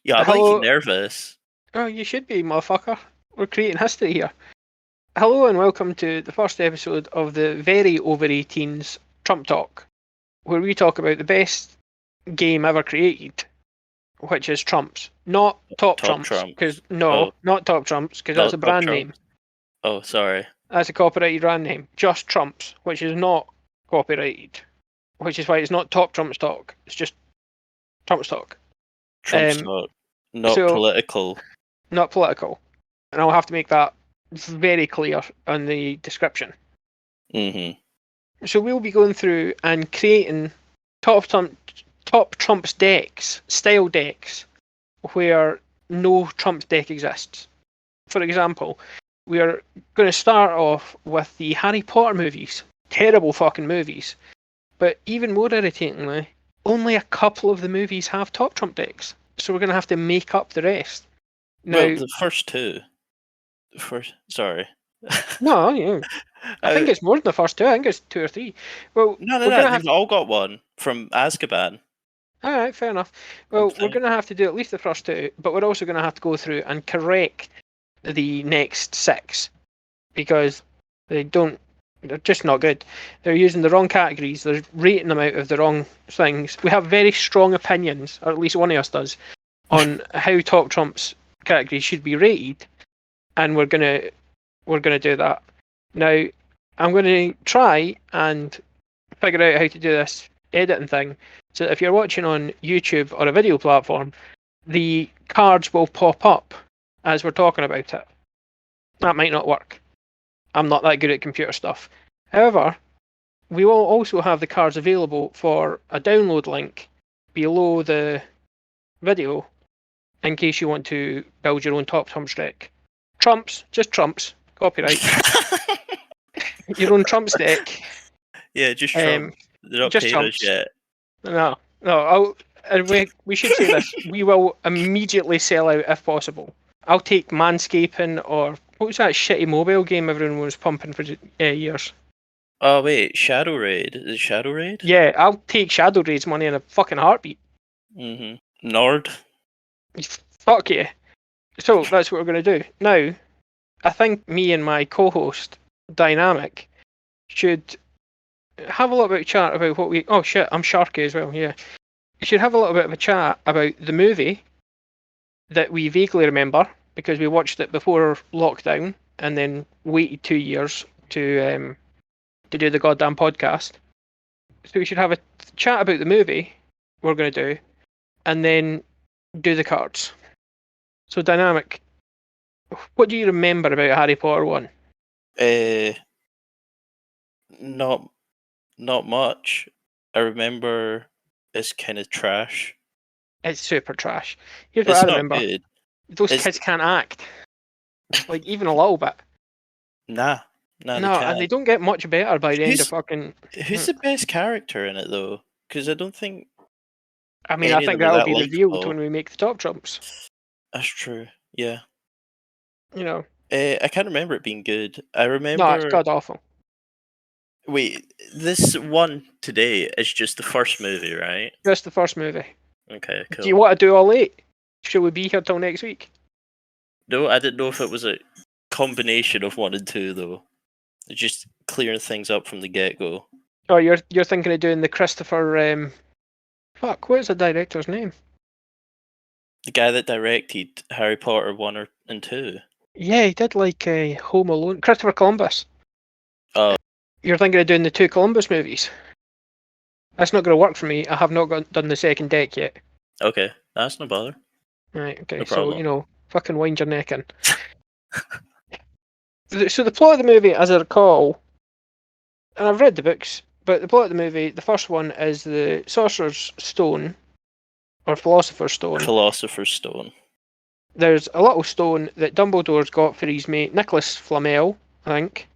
Yeah, I'm Hello. nervous. Oh, you should be, motherfucker. We're creating history here. Hello and welcome to the first episode of the very over-18s Trump Talk, where we talk about the best game ever created, which is Trumps. Not Top Trumps, because not Top Trumps, because that's a brand name. Oh, sorry. That's a copyrighted brand name. Just Trumps, which is not copyrighted, which is why it's not Top Trumps Talk. It's just Trumps Talk. Trump's not political. Not political. And I'll have to make that very clear on the description. Mm-hmm. So we'll be going through and creating top Trump's decks, style decks, where no Trump's deck exists. For example, we are going to start off with the Harry Potter movies. Terrible fucking movies. But even more irritatingly, only a couple of the movies have top Trump decks. So we're going to have to make up the rest. Now, well, the first two. Sorry. No, yeah. I think it's more than the first two. I think it's 2 or 3. Well, no. They've all got one from Azkaban. All right, fair enough. Well, we're going to have to do at least the first 2, but we're also going to have to go through and correct the next 6 because they're just not good. They're using the wrong categories. They're rating them out of the wrong things. We have very strong opinions, or at least one of us does, on how top Trump's categories should be rated, and we're gonna do that. Now, I'm going to try and figure out how to do this editing thing. So if you're watching on YouTube or a video platform, the cards will pop up as we're talking about it. That might not work. I'm not that good at computer stuff. However, we will also have the cards available for a download link below the video in case you want to build your own top Trumps deck. Trumps, just Trumps. Copyright. Your own Trump's deck. Yeah, just Trump. They're not paid us yet. No. We should say this. We will immediately sell out if possible. I'll take Manscaping or what was that shitty mobile game everyone was pumping for years? Oh wait, Shadow Raid. Is it Shadow Raid? Yeah, I'll take Shadow Raid's money in a fucking heartbeat. Mm-hmm. Nord. Fuck yeah. So that's what we're going to do. Now, I think me and my co-host, Dynamic, should have a little bit of chat about what we... Oh shit, I'm Sharky as well, yeah. We should have a little bit of a chat about the movie that we vaguely remember, because we watched it before lockdown, and then waited 2 years to do the goddamn podcast. So we should have a chat about the movie we're going to do, and then do the cards. So Dynamic, what do you remember about Harry Potter 1? Not much. I remember it's kind of trash. It's super trash. Here's what I remember. Not good. Those kids can't act. Like, even a little bit. Nah, no, and they don't get much better by the end of fucking... Who's the best character in it, though? Because I don't think... I mean, I think that'll be revealed when we make the top Trumps. That's true, yeah. You know. I can't remember it being good. I remember... No, it's god-awful. Wait, this one today is just the first movie, right? Just the first movie. Okay, cool. Do you want to do all 8? Should we be here till next week? No, I didn't know if it was a combination of 1 and 2, though. Just clearing things up from the get-go. Oh, you're thinking of doing the Christopher... Fuck, what is the director's name? The guy that directed Harry Potter 1 and 2. Yeah, he did like Home Alone. Christopher Columbus. Oh. You're thinking of doing the 2 Columbus movies? That's not going to work for me. I have not done the second deck yet. Okay, that's no bother. Right, okay, no so, fucking wind your neck in. So the plot of the movie, as I recall, and I've read the books, but the plot of the movie, the first one is the Sorcerer's Stone, or Philosopher's Stone. Philosopher's Stone. There's a little stone that Dumbledore's got for his mate Nicholas Flamel, I think,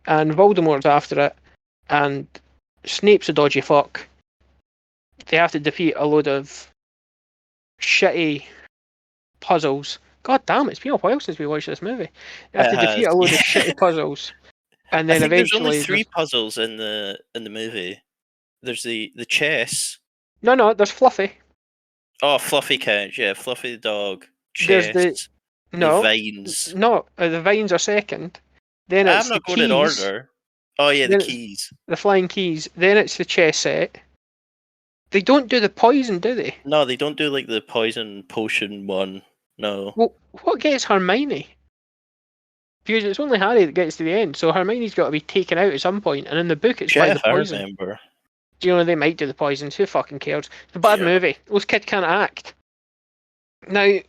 and Voldemort's after it, and Snape's a dodgy fuck. They have to defeat a load of shitty puzzles. God damn, it's been a while since we watched this movie. They have to defeat a load of shitty puzzles. And then eventually there's only 3 puzzles in the movie. There's the chess. No, there's Fluffy. Oh, Fluffy counts, yeah. Fluffy the dog. There's Chess. The vines. the vines are second. Then I'm it's the not going in keys. order. Oh, yeah, the Then it's keys. the flying keys. Then it's the chess set. They don't do the poison, do they? No, they don't do like the poison potion one. No. Well, what gets Hermione? Because it's only Harry that gets to the end, so Hermione's got to be taken out at some point, and in the book it's by the Jeff, I poison. remember. Do you know they might do the poisons? Who fucking cares? It's a bad movie. Those kids can't act. Now,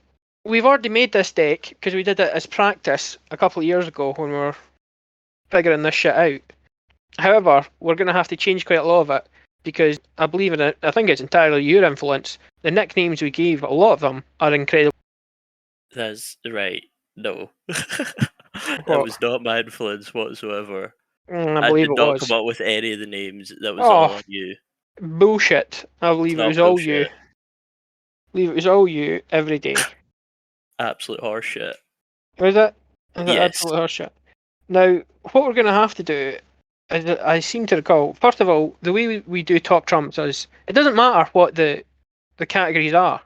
we've already made this deck because we did it as practice a couple of years ago when we were figuring this shit out. However, we're going to have to change quite a lot of it because I believe in it. I think it's entirely your influence. The nicknames we gave, a lot of them are incredible. That's right. No. That was not my influence whatsoever. I believe did it not was. come up with any of the names. That was all on you. Bullshit. I believe it was all you. I believe it was all you every day. Absolute horseshit. Was it? Is it Yes. absolute horseshit? Now, what we're going to have to do, is I seem to recall, first of all, the way we do top trumps is, it doesn't matter what the categories are,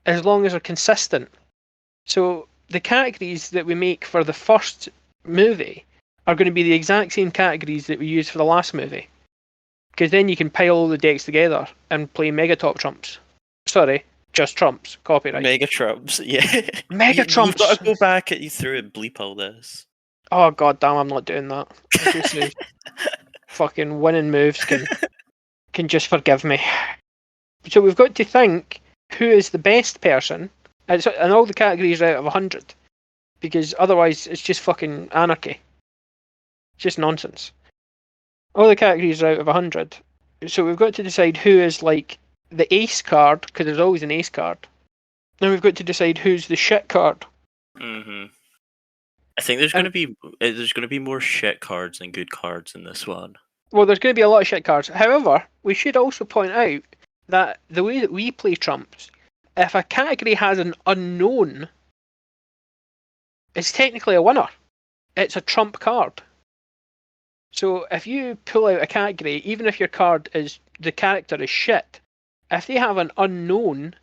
as long as they're consistent. So, the categories that we make for the first movie are going to be the exact same categories that we use for the last movie. Because then you can pile all the decks together and play mega top trumps. Sorry, just trumps. Copyright. Mega trumps, yeah. Mega trumps. You've got to go back and you through and bleep all this. Oh god damn, I'm not doing that. Fucking winning moves can just forgive me. So we've got to think who is the best person, and all the categories are out of 100, because otherwise it's just fucking anarchy. It's just nonsense. All the categories are out of 100, so we've got to decide who is like the ace card, because there's always an ace card. Then we've got to decide who's the shit card. Mm-hmm. I think there's going to be more shit cards than good cards in this one. Well, there's going to be a lot of shit cards. However, we should also point out that the way that we play trumps, if a category has an unknown, it's technically a winner. It's a trump card. So if you pull out a category, even if your card is, the character is shit, if they have an unknown,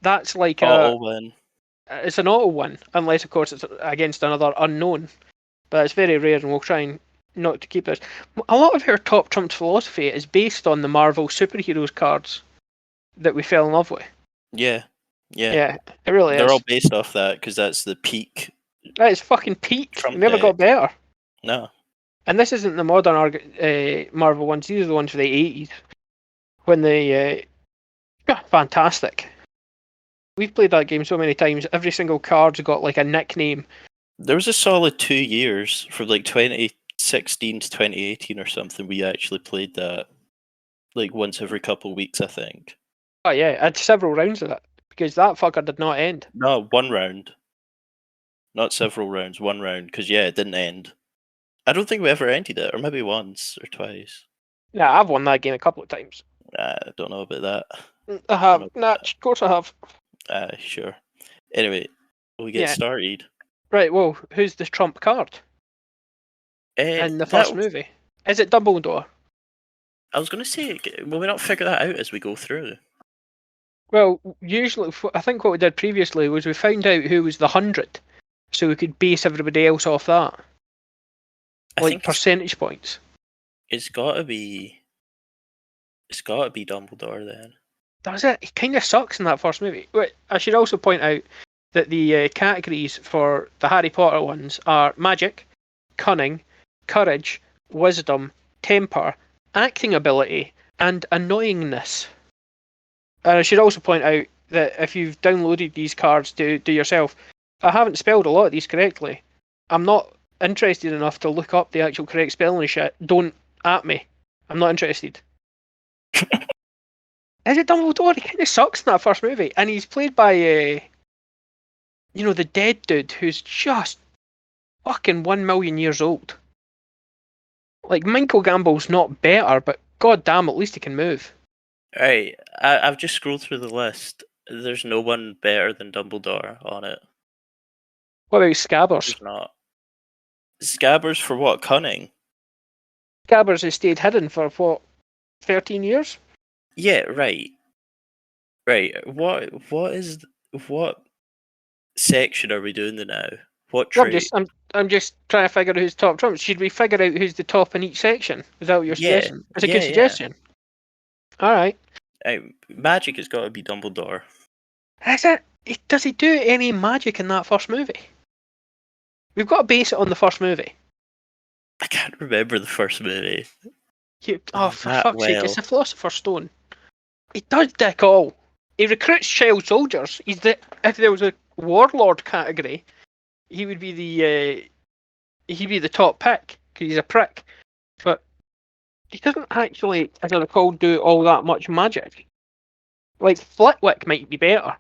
that's like auto win. It's an auto win, unless of course it's against another unknown. But it's very rare, and we'll try and not to keep this. A lot of our top trumped philosophy is based on the Marvel superheroes cards that we fell in love with. Yeah. Yeah, it really is. They're all based off that because that's the peak. That is fucking peak. Trump It never got better. No. And this isn't the modern Marvel ones. These are the ones for the 80s. When they... fantastic. We've played that game so many times. Every single card's got like a nickname. There was a solid 2 years from like 2016 to 2018 or something. We actually played that like once every couple of weeks, I think. Oh yeah, I had several rounds of it because that fucker did not end. No, one round. Not several rounds, one round. Because yeah, it didn't end. I don't think we ever ended it, or maybe once or twice. Yeah, I've won that game a couple of times. I don't know about that. I have. Nah, of course I have. Sure. Anyway, we get started. Right, well, who's the trump card? In the first movie? Is it Dumbledore? I was going to say, will we not figure that out as we go through? Well, usually, I think what we did previously was we found out who was the 100, so we could base everybody else off that. Like percentage points. It's got to be Dumbledore then. That's it. He kind of sucks in that first movie. Wait, I should also point out that the categories for the Harry Potter ones are magic, cunning, courage, wisdom, temper, acting ability, and annoyingness. And I should also point out that if you've downloaded these cards to do yourself, I haven't spelled a lot of these correctly. I'm not interested enough to look up the actual correct spelling and shit. Don't at me. I'm not interested. Is it Dumbledore? He kind of sucks in that first movie. And he's played by, the dead dude who's just fucking 1 million years old. Like, Michael Gamble's not better, but goddamn, at least he can move. Right, I've just scrolled through the list. There's no one better than Dumbledore on it. What about Scabbers? There's not. Scabbers for what? Cunning? Scabbers has stayed hidden for, 13 years? Yeah, right. Right. What section are we doing now? What Well, trait? I'm just trying to figure out who's top trumps. Should we figure out who's the top in each section? Is that what you're Yeah. suggesting? It's a Yeah, good suggestion. All right. Magic has got to be Dumbledore. Is it? Does he do any magic in that first movie? We've got to base it on the first movie. I can't remember the first movie. For that fuck's sake, well. it's the Philosopher's Stone. He does dick all. He recruits child soldiers. If there was a warlord category, he would be the top pick because he's a prick. But he doesn't actually, as I recall, do all that much magic. Like Flitwick might be better,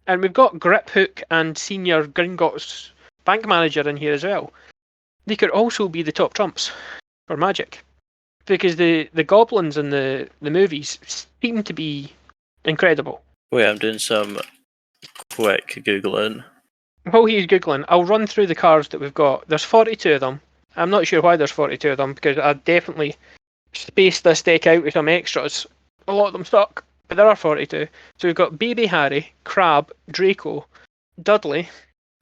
and we've got Griphook and Senior Gringotts bank manager in here as well. They could also be the top trumps for magic, because the goblins in the movies seem to be incredible. Wait, I'm doing some quick Googling. While he's Googling, I'll run through the cards that we've got. There's 42 of them. I'm not sure why there's 42 of them, because I definitely spaced this deck out with some extras. A lot of them suck, but there are 42. So we've got Baby Harry, Crabbe, Draco, Dudley,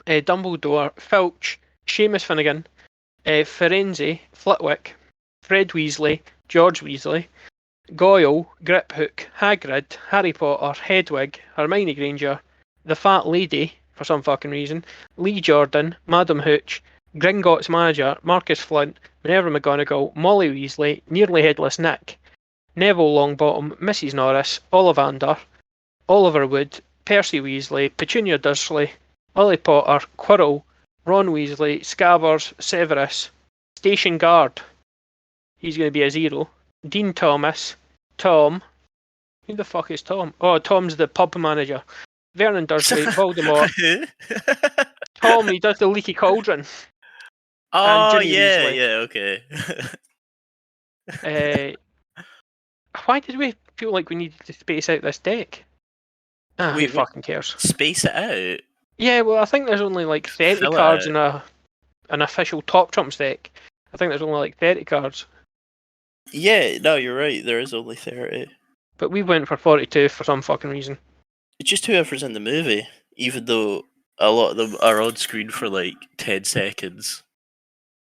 Dumbledore, Filch, Seamus Finnegan, Firenze, Flitwick, Fred Weasley, George Weasley, Goyle, Griphook, Hagrid, Harry Potter, Hedwig, Hermione Granger, the Fat Lady, for some fucking reason, Lee Jordan, Madam Hooch, Gringotts manager, Marcus Flint, Minerva McGonagall, Molly Weasley, Nearly Headless Nick, Neville Longbottom, Mrs. Norris, Ollivander, Oliver Wood, Percy Weasley, Petunia Dursley, Lily Potter, Quirrell, Ron Weasley, Scabbers, Severus, Station Guard, he's going to be a 0, Dean Thomas, Tom, who the fuck is Tom? Oh, Tom's the pub manager, Vernon Dursley, Voldemort, Tom, he does the leaky cauldron. Oh, Ginny Weasley. Okay. Why did we feel like we needed to space out this deck? Who fucking cares? Space it out? Yeah, well, I think there's only like 30 cards in an official top trumps deck. I think there's only like 30 cards. Yeah, no, you're right. There is only 30. But we went for 42 for some fucking reason. It's just whoever's in the movie, even though a lot of them are on screen for like 10 seconds.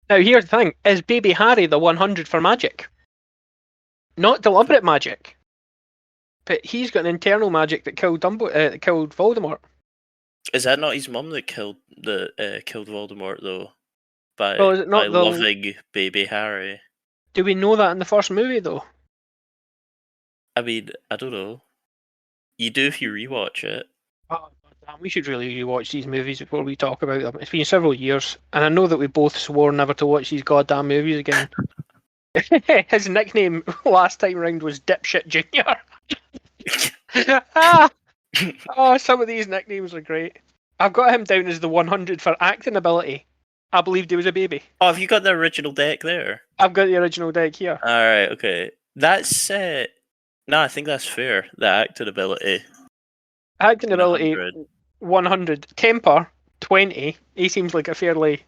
Now, here's the thing. Is Baby Harry the 100 for magic? Not deliberate magic. But he's got an internal magic that killed killed Voldemort. Is that not his mum that killed Voldemort, though? By loving Baby Harry? Do we know that in the first movie, though? I mean, I don't know. You do if you rewatch it. Oh, damn, we should really rewatch these movies before we talk about them. It's been several years, and I know that we both swore never to watch these goddamn movies again. His nickname last time round was Dipshit Junior. Oh, some of these nicknames are great. I've got him down as the 100 for acting ability. I believed he was a baby. Oh, have you got the original deck there? I've got the original deck here. Alright, okay. That's... No, I think that's fair. The acting ability. Acting ability, 100. Temper, 20. He seems like a fairly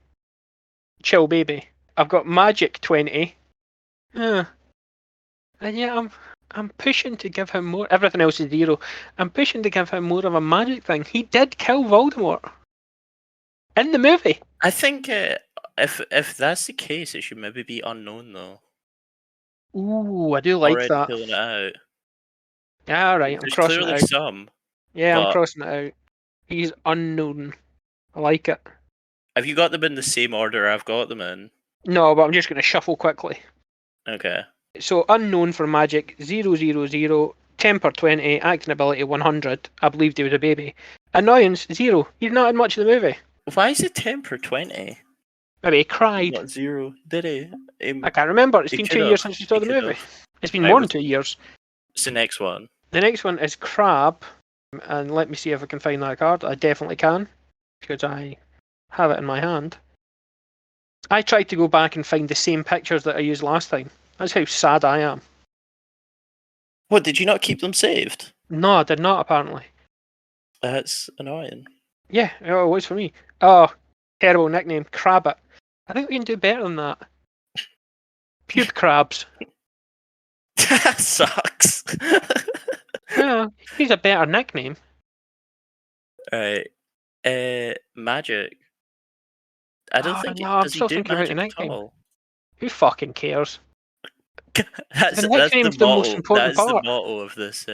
chill baby. I've got magic, 20. And yeah, I'm pushing to give him more. Everything else is 0. I'm pushing to give him more of a magic thing. He did kill Voldemort in the movie. I think if that's the case, it should maybe be unknown though. Ooh, I do like already that. Pulling it out. Yeah, right. I'm crossing it out. Some. Yeah, I'm crossing it out. He's unknown. I like it. Have you got them in the same order I've got them in? No, but I'm just going to shuffle quickly. Okay. So, unknown for magic, 000, temper 20, acting ability 100. I believed he was a baby. Annoyance, 0. He's not in much of the movie. Why is it temper 20? Maybe he cried. Not 0, did he? I can't remember. It's been 2 years since you saw the movie. It's been more than 2 years. It's the next one. The next one is Crabbe. And let me see if I can find that card. I definitely can, because I have it in my hand. I tried to go back and find the same pictures that I used last time. That's how sad I am. What, did you not keep them saved? No, I did not, apparently. That's annoying. Yeah, it was for me. Oh, terrible nickname, Crabbit. I think we can do better than that. Pube crabs. That sucks. Yeah, he's a better nickname. Right. Magic. I don't think. No, I'm Does he still do thinking about the magic at nickname. all? Who fucking cares? That's The that's the nickname's the most motto. important That's the part. motto of this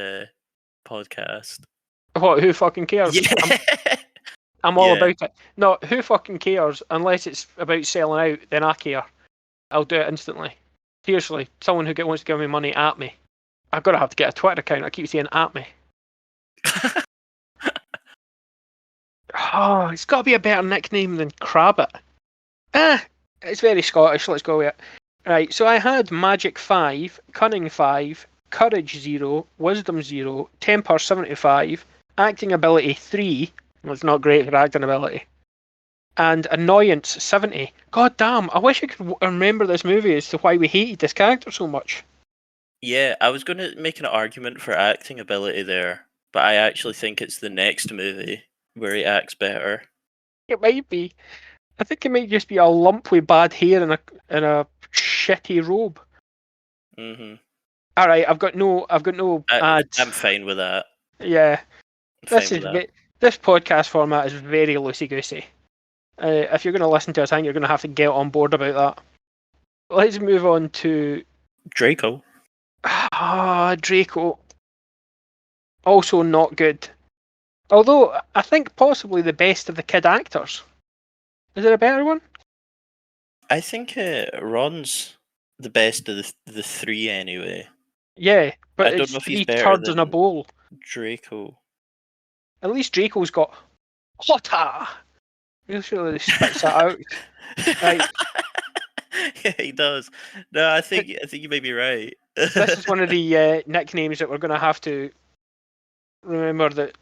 podcast. What? Who fucking cares? Yeah. I'm all Yeah. about it. No, who fucking cares? Unless it's about selling out, then I care. I'll do it instantly. Seriously, someone who wants to give me money at me. I've got to have to get a Twitter account. I keep saying at me. Oh, it's got to be a better nickname than Crabbit. It's very Scottish. Let's go with it. Right, so I had Magic 5, Cunning 5, Courage 0, Wisdom 0, Temper 75, Acting Ability 3. Well, it's not great for acting ability. And Annoyance 70. God damn, I wish I could remember this movie as to why we hated this character so much. Yeah, I was going to make an argument for acting ability there, but I actually think it's the next movie where he acts better. It might be. I think it might just be a lump with bad hair and a shitty robe. Mhm. All right, I've got no ads. I'm fine with that. Yeah, I'm fine with that. this podcast format is very loosey goosey. If you're going to listen to us, I think you're going to have to get on board about that. Let's move on to Draco. Draco. Also not good. Although I think possibly the best of the kid actors. Is there a better one? I think Ron's the best of the three anyway. Yeah, but I don't it's know if three he's better turds in a than bowl. Draco. At least Draco's got hotta. Real sure he spits that out. Right. Yeah, he does. No, I think you may be right. This is one of the nicknames that we're going to have to remember that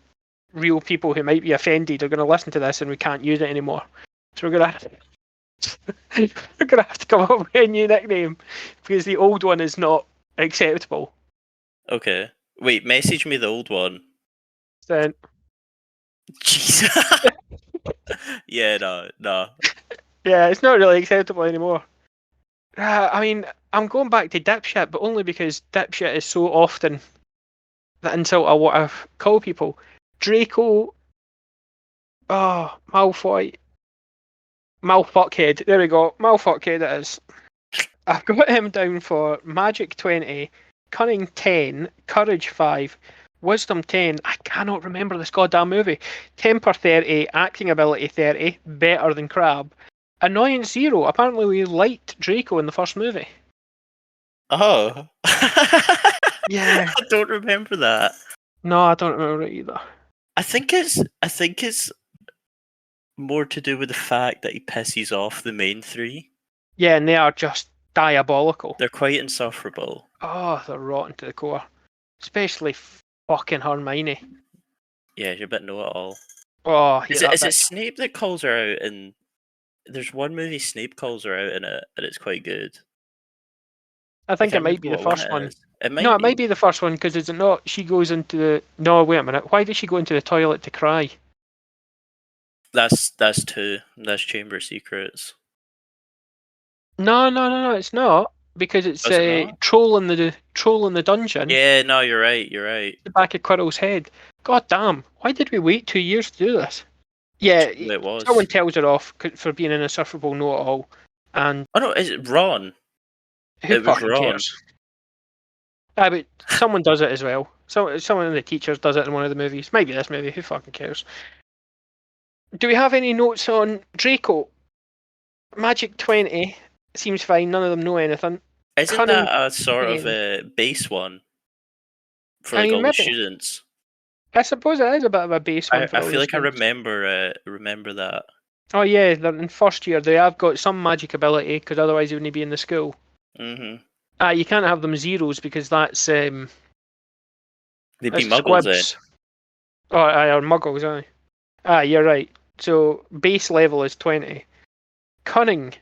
real people who might be offended are going to listen to this and we can't use it anymore. So we're going to have to come up with a new nickname because the old one is not acceptable. Okay. Wait, message me the old one. Then Jesus. Yeah, no. yeah, it's not really acceptable anymore. I mean, I'm going back to dipshit, but only because dipshit is so often the insult I want to call people. Draco. Oh, Malfoy. Malfuckhead. There we go. Malfuckhead it is. I've got him down for Magic 20, Cunning 10, Courage 5, Wisdom 10. I cannot remember this goddamn movie. Temper 30, Acting Ability 30, better than Crab. Annoyance 0. Apparently we liked Draco in the first movie. Oh. Yeah. I don't remember that. No, I don't remember it either. I think it's more to do with the fact that he pisses off the main three. Yeah, and they are just diabolical. They're quite insufferable. Oh, they're rotten to the core. Especially fucking Hermione. Yeah, you're a bit know-it-all. Oh, Is it Snape that calls her out? And there's one movie Snape calls her out in it, and it's quite good. I think it might be the first one. It might be the first one because is it not? She goes into the. No, wait a minute. Why did she go into the toilet to cry? That's two. That's Chamber of Secrets. No. It's not because it's troll in the dungeon. Yeah, no, you're right. You're right. The back of Quirrell's head. God damn! Why did we wait 2 years to do this? Yeah, it was. Someone tells her off for being an insufferable know-it-all, and oh no, is it Ron? Who fucking cares? But someone does it as well. Someone of the teachers does it in one of the movies. Maybe this movie. Who fucking cares? Do we have any notes on Draco? Magic 20 seems fine. None of them know anything. Isn't that a sort of a base one for all the students? I suppose it is a bit of a base one. I feel like I remember that. Oh yeah, they're in first year. They have got some magic ability because otherwise they wouldn't be in the school. Mhm. You can't have them zeros because that's they'd be muggles squibs. Then. Or muggles, aye. You're right. So base level is 20. Cunning.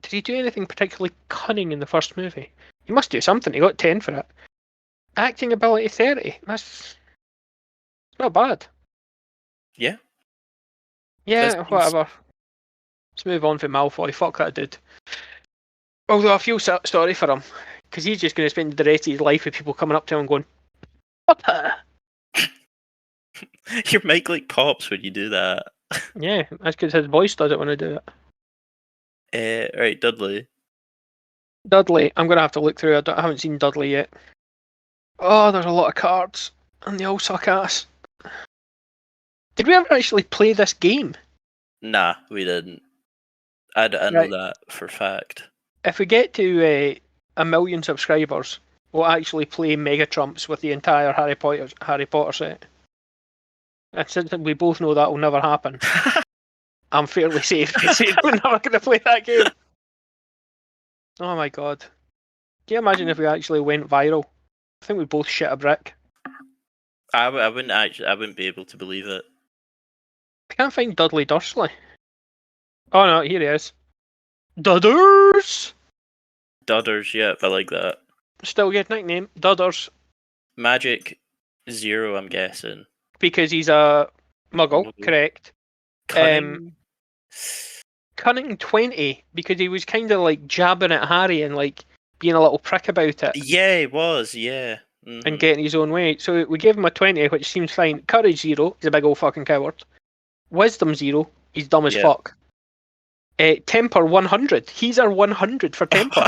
Did he do anything particularly cunning in the first movie? He must do something. He got 10 for it. Acting ability 30. That's not bad. Yeah. Yeah, whatever. Let's move on from Malfoy. Fuck that dude. Although I feel sorry for him, because he's just going to spend the rest of his life with people coming up to him and going, Potter! Your mic like pops when you do that. Yeah, that's because his voice does it when I do it. Right, Dudley. Dudley, I'm gonna have to look through. I haven't seen Dudley yet. Oh, there's a lot of cards, and they all suck ass. Did we ever actually play this game? Nah, we didn't. I know that for a fact. If we get to 1 million subscribers, we'll actually play Mega Trumps with the entire Harry Potter set. And since we both know that will never happen, I'm fairly safe to say we're never going to play that game. Oh my god. Can you imagine if we actually went viral? I think we both shit a brick. I wouldn't be able to believe it. I can't find Dudley Dursley. Oh no, here he is. Dudders! Dudders, yeah, I like that. Still good nickname, Dudders. Magic 0, I'm guessing. Because he's a muggle, correct. Cunning? Cunning 20, because he was kind of like jabbing at Harry and like being a little prick about it. Yeah, he was, yeah. Mm-hmm. And getting his own way. So we gave him a 20, which seems fine. Courage 0, he's a big old fucking coward. Wisdom 0, he's dumb as fuck. Temper 100, he's our 100 for temper.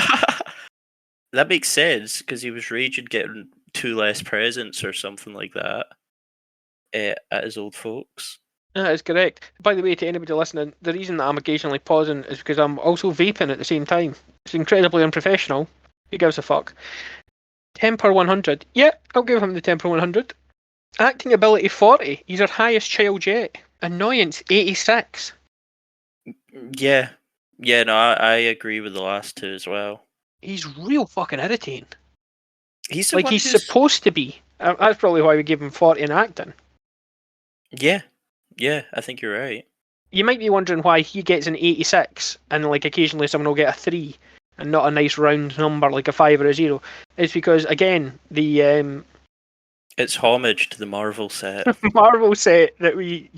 That makes sense, because he was raging getting 2 less presents or something like that at his old folks. That is correct. By the way, to anybody listening, the reason that I'm occasionally pausing is because I'm also vaping at the same time. It's incredibly unprofessional. Who gives a fuck? Temper 100. Yeah, I'll give him the Temper 100. Acting ability 40. He's our highest child yet. Annoyance 86. Yeah. Yeah, no, I agree with the last two as well. He's real fucking irritating. He's like he's supposed to be. That's probably why we gave him 40 in acting. Yeah. Yeah, I think you're right. You might be wondering why he gets an 86 and like occasionally someone will get a 3 and not a nice round number like a 5 or a 0. It's because, again, the... It's homage to the Marvel set. Marvel set that we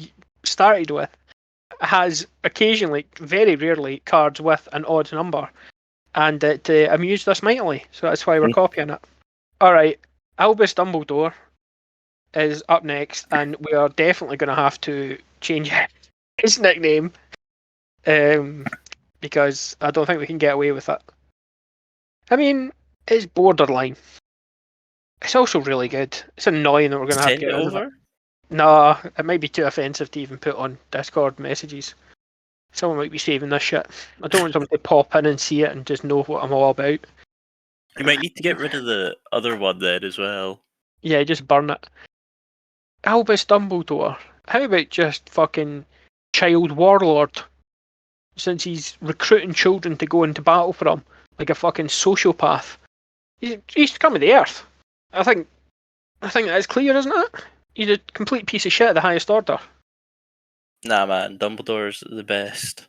started with has occasionally, very rarely, cards with an odd number. And it amused us mightily, so that's why we're copying it. Alright, Albus Dumbledore is up next, and we are definitely going to have to change his nickname because I don't think we can get away with it. I mean, it's borderline. It's also really good. It's annoying that we're going to have to get over. No, it might be too offensive to even put on Discord messages. Someone might be saving this shit. I don't want someone to pop in and see it and just know what I'm all about. You might need to get rid of the other one then as well. Yeah, just burn it. Albus Dumbledore. How about just fucking child warlord? Since he's recruiting children to go into battle for him, like a fucking sociopath. He's come to the earth. I think that's clear, isn't it? He's a complete piece of shit at the highest order. Nah, man, Dumbledore's the best.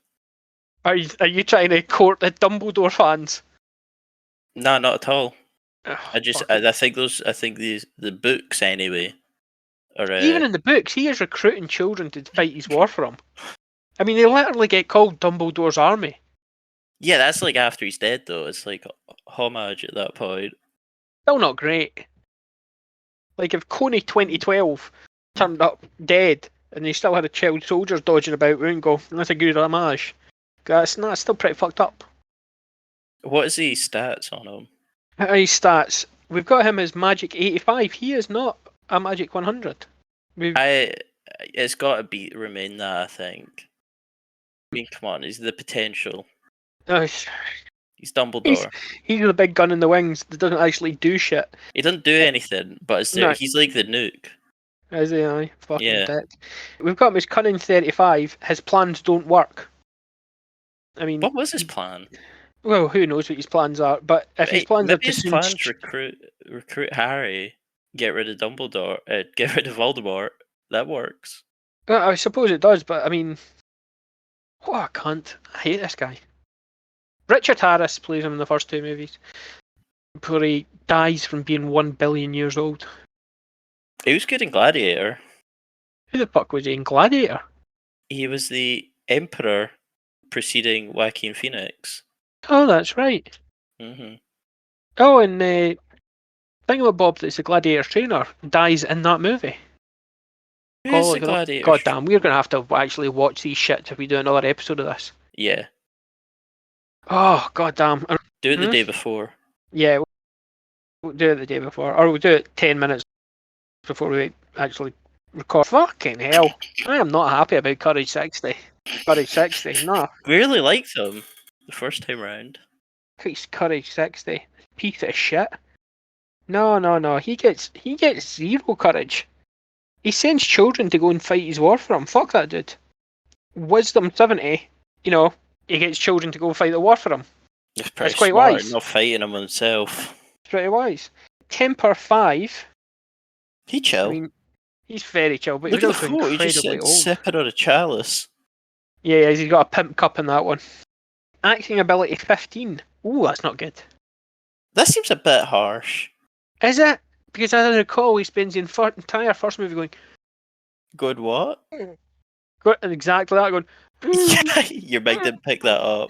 Are you trying to court the Dumbledore fans? Nah, not at all. Oh, I think the books anyway. Even in the books, he is recruiting children to fight his war for him. I mean, they literally get called Dumbledore's army. Yeah, that's like after he's dead, though. It's like homage at that point. Still not great. Like if Coney 2012 turned up dead and they still had a child soldiers dodging about, we wouldn't go, that's a good homage. That's still pretty fucked up. What is his stats on him? His stats. We've got him as Magic 85. He is not a Magic 100. It's got to remain that, I think. I mean, come on, he's the potential. He's Dumbledore. He's the big gun in the wings that doesn't actually do shit. He doesn't do anything, but he's like the nuke. Is he? Aye, fucking dick. We've got him as Cunning 35. His plans don't work. I mean, what was his plan? Well, who knows what his plans are? But if his plans are to recruit Harry, get rid of Dumbledore, get rid of Voldemort, that works. I suppose it does, but I mean, what a cunt! I hate this guy. Richard Harris plays him in the first two movies, before he dies from being 1 billion years old. He was good in Gladiator. Who the fuck was he in Gladiator? He was the Emperor preceding Joaquin Phoenix. Oh, that's right. Mm-hmm. Oh, and Thingamabob, that's the Gladiator trainer, dies in that movie. Who's the God, gladiators? God damn, we're gonna have to actually watch these shits if we do another episode of this. Yeah. Oh, god damn. Do it the day before. Yeah, we'll do it the day before. Or we'll do it 10 minutes before we actually record. Fucking hell. I am not happy about Courage 60. Courage 60, no. Really liked them the first time round. Courage 60. Piece of shit. No. He gets zero courage. He sends children to go and fight his war for him. Fuck that dude. Wisdom 70. You know, he gets children to go fight the war for him. He's pretty That's quite smart, wise. not fighting him himself. It's pretty wise. Temper 5. He chill. I mean, he's very chill, but Look he's at the also photo, he just incredibly said old. sipping on a chalice. Yeah, he's got a pimp cup in that one. Acting ability 15. Ooh, that's not good. That seems a bit harsh. Is it? Because as I recall, he spends the entire first movie going... Good what? And exactly that, going... Yeah, your mic didn't pick that up.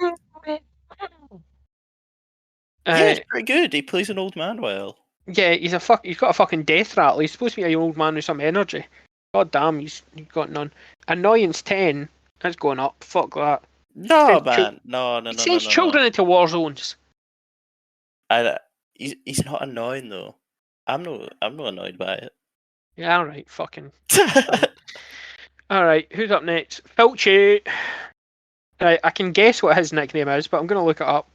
Yeah, it's pretty good. He plays an old man well. Yeah, he's got a fucking death rattle. He's supposed to be an old man with some energy. God damn, he's got none. Annoyance 10. That's going up. Fuck that. No, man. No. He sends children into war zones. He's not annoying though. I'm not annoyed by it. Yeah, alright, fucking. Alright, who's up next? Filchy. Right, I can guess what his nickname is, but I'm going to look it up.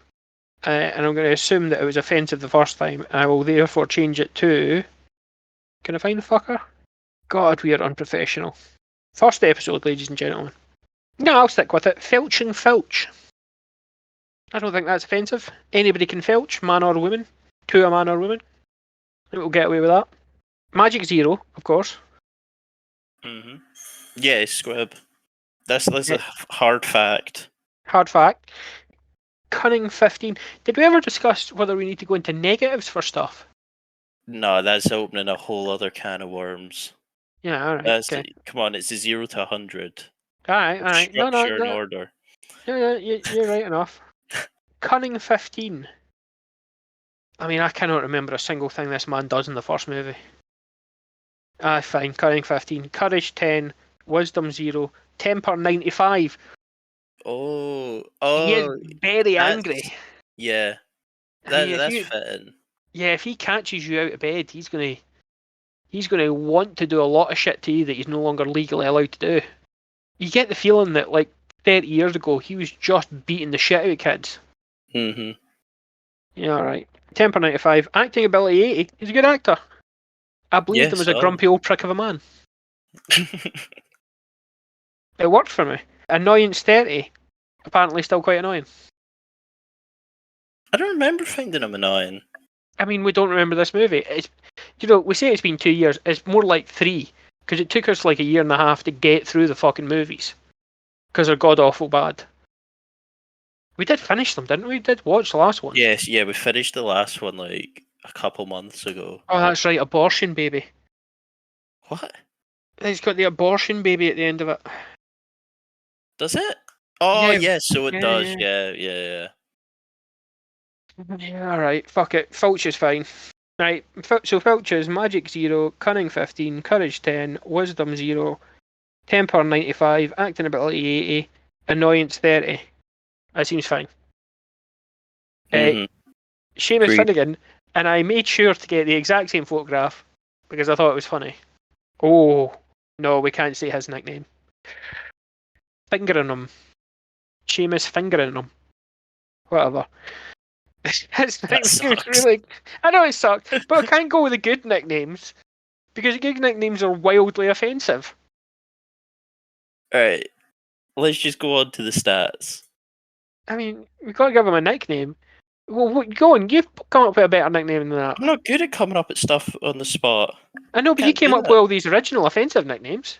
And I'm going to assume that it was offensive the first time. I will therefore change it to... Can I find the fucker? God, we are unprofessional. First episode, ladies and gentlemen. No, I'll stick with it. Filch and Filch. I don't think that's offensive. Anybody can filch, man or woman. To a man or woman. I think we'll get away with that. Magic 0, of course. Mm-hmm. Yeah, squib. That's a hard fact. Hard fact. Cunning 15. Did we ever discuss whether we need to go into negatives for stuff? No, that's opening a whole other can of worms. Yeah, alright. Okay. Come on, it's a 0 to 100. Alright. Structure and order. Yeah, you're right enough. Cunning 15. I mean, I cannot remember a single thing this man does in the first movie. Fine. Cunning 15. Courage 10. Wisdom 0. Temper 95. Oh. He is very angry. Yeah. That's fitting. Yeah, if he catches you out of bed, he's gonna want to do a lot of shit to you that he's no longer legally allowed to do. You get the feeling that, like, 30 years ago, he was just beating the shit out of kids. Mm-hmm. Yeah, alright. Temper 95. Acting ability 80. He's a good actor. I believed him as a grumpy old prick of a man. It worked for me. Annoyance 30. Apparently still quite annoying. I don't remember finding him annoying. I mean, we don't remember this movie. We say it's been 2 years. It's more like 3. Because it took us like a year and a half to get through the fucking movies. Because they're god-awful bad. We did finish them, didn't we? We did watch the last one. Yes, yeah, we finished the last one like a couple months ago. Oh, that's right, Abortion Baby. What? It's got the abortion baby at the end of it. Does it? Oh, Yeah, yes, so it does. yeah. Yeah. Yeah, alright, fuck it. Filch is fine. Right, so Filch is Magic 0, Cunning 15, Courage 10, Wisdom 0, Temper 95, Acting Ability 80, Annoyance 30. That seems fine. Mm-hmm. Seamus Finnegan, and I made sure to get the exact same photograph because I thought it was funny. Oh, no, we can't say his nickname. Fingering him. Seamus fingering him. Whatever. His nickname's really... I know it sucked, but I can't go with the good nicknames because good nicknames are wildly offensive. Alright, let's just go on to the stats. I mean, we gotta give him a nickname. Well, go on, you've come up with a better nickname than that. I'm not good at coming up with stuff on the spot. I know, but you came up with all these original offensive nicknames.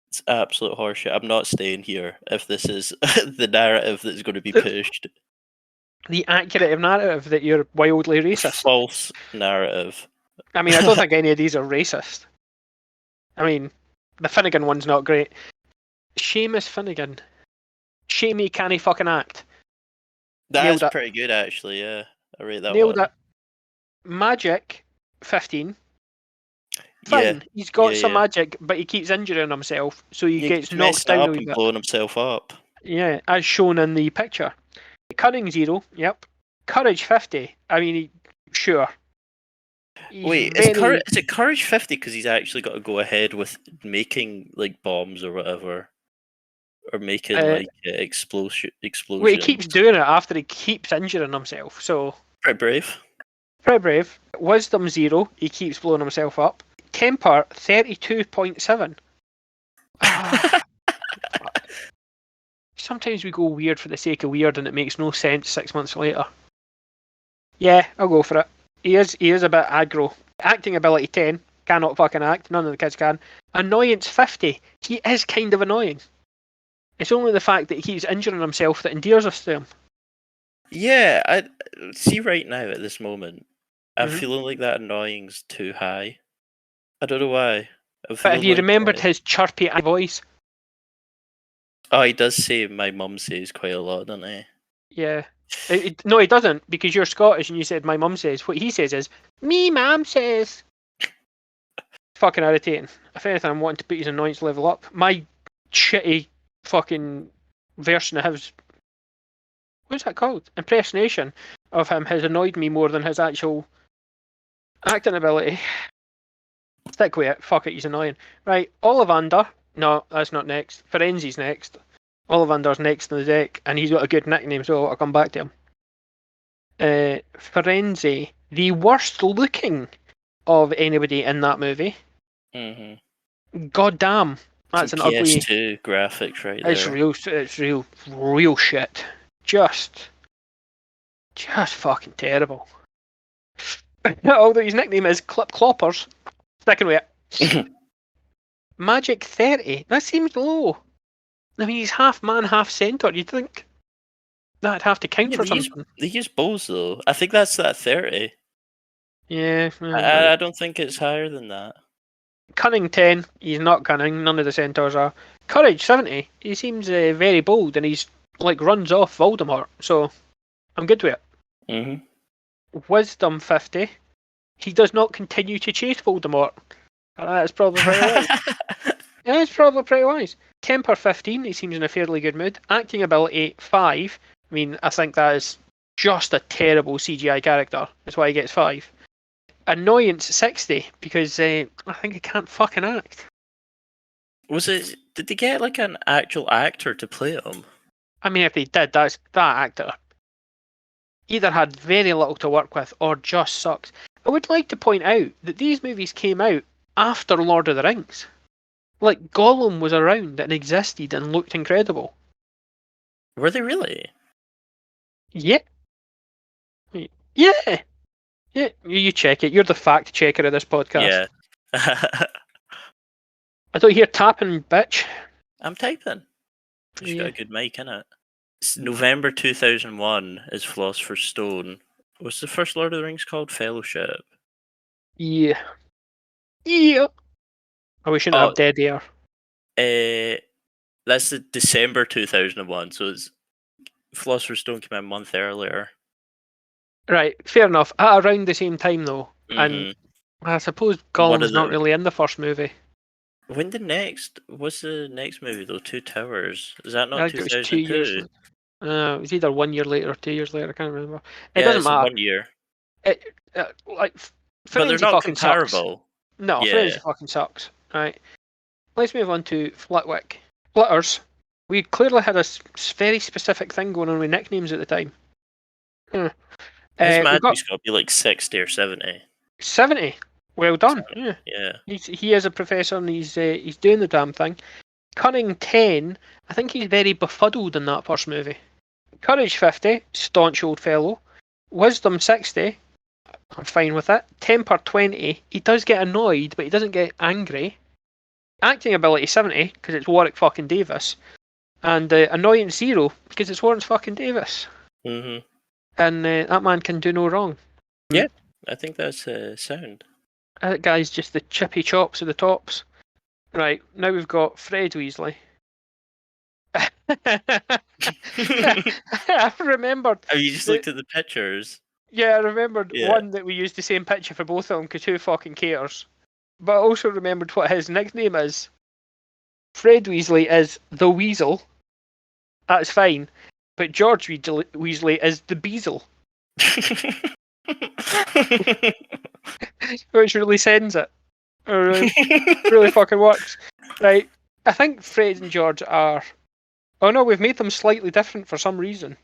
It's absolute horseshit. I'm not staying here if this is the narrative that's going to be pushed. The accurate narrative that you're wildly racist. False narrative. I mean, I don't think any of these are racist. I mean, the Finnegan one's not great. Seamus Finnegan. Shamey can he fucking act? That's pretty good, actually, yeah. I rate that Nailed one. it. Magic 15. Fine, Yeah. he's got some yeah. magic, but he keeps injuring himself, so he He gets keeps knocked messing down a up wee and bit. blowing himself up. Yeah, as shown in the picture. Cunning 0, yep. Courage 50. I mean, sure. He's Wait, very. is it courage 50 because he's actually got to go ahead with making like bombs or whatever, or making like Well, he explosions? keeps doing it after he keeps injuring himself, so. Pretty brave. Pretty brave. Wisdom 0, he keeps blowing himself up. Temper 32.7. Sometimes we go weird for the sake of weird and it makes no sense 6 months later. Yeah, I'll go for it. He is a bit aggro. Acting ability 10, cannot fucking act, none of the kids can. Annoyance 50, he is kind of annoying. It's only the fact that he keeps injuring himself that endears us to him. Yeah, I see right now at this moment, I'm Mhm. feeling like that annoying's too high. I don't know why. I'm But feeling have you like remembered his chirpy voice? oh, he does say my mum says quite a lot, doesn't he? Yeah. No, he doesn't, because you're Scottish and you said my mum says. What he says is, me mum says. Fucking irritating. If anything, I'm wanting to put his annoyance level up. My shitty fucking version of his, what's that called? Impersonation of him has annoyed me more than his actual acting ability. Stick with it. Fuck it, he's annoying. Right, Ollivander. No, that's not next. Ferenzi's next. Ollivander's next in the deck, and he's got a good nickname, so I'll come back to him. Ferenzi, the worst looking of anybody in that movie. Mm-hmm. God damn, that's Some an ugly. PS2 graphics right It's there. real shit. Just fucking terrible. Although his nickname is Clip Cloppers. Sticking with it. Magic 30. That seems low. I mean, he's half man, half centaur. You'd think that'd have to count for something. They use bows though. I think that's that 30. Yeah. I don't think it's higher than that. Cunning 10. He's not cunning. None of the centaurs are. Courage 70. He seems very bold, and he's like runs off Voldemort. So I'm good with it. Mm-hmm. Wisdom 50. He does not continue to chase Voldemort. That's probably pretty wise. Yeah, it's probably pretty wise. Temper 15. He seems in a fairly good mood. Acting ability 5. I mean, I think that is just a terrible CGI character. That's why he gets 5. Annoyance 60 because I think he can't fucking act. Did they get like an actual actor to play him? I mean, if they did, that actor either had very little to work with or just sucks. I would like to point out that these movies came out after Lord of the Rings. Like, Gollum was around and existed and looked incredible. Were they really? Yeah. Yeah. Yeah. You check it. You're the fact checker of this podcast. Yeah. I don't hear tapping, bitch. I'm typing. She's got a good mic, innit? It's November 2001 is Philosopher's Stone. What's the first Lord of the Rings called? Fellowship. Yeah. Yeah. Oh, we shouldn't have dead air. That's the December 2001, so it's Philosopher's Stone came out a month earlier. Right, fair enough. At around the same time, though. Mm-hmm. And I suppose Gollum's not really in the first movie. What's the next movie, though? Two Towers. Is that not I think it was 2 years later. It was either 1 year later or 2 years later, I can't remember. It doesn't matter. 1 year. But they're not comparable. Sucks. No, Ferenzi fucking sucks. Right. Let's move on to Flitwick. Flitters. We clearly had a very specific thing going on with nicknames at the time. His magic's got to be like 60 or 70. 70. Well done. 70. Yeah. He is a professor and he's doing the damn thing. Cunning 10. I think he's very befuddled in that first movie. Courage 50. Staunch old fellow. Wisdom 60. I'm fine with it. Temper 20. He does get annoyed, but he doesn't get angry. Acting ability 70 because it's Warwick fucking Davis. And annoyance 0 because it's Warren fucking Davis. Mm-hmm. And that man can do no wrong. Yeah, I think that's sound. That guy's just the chippy chops of the tops. Right, now we've got Fred Weasley. I remembered. Oh, you just looked at the pictures? Yeah, I remembered one that we used the same picture for both of them because who fucking cares? but I also remembered what his nickname is. Fred Weasley is the Weasel. That's fine. But George Weasley is the Beazle. Which really sends it. Really fucking works. Right. I think Fred and George are... Oh no, we've made them slightly different for some reason.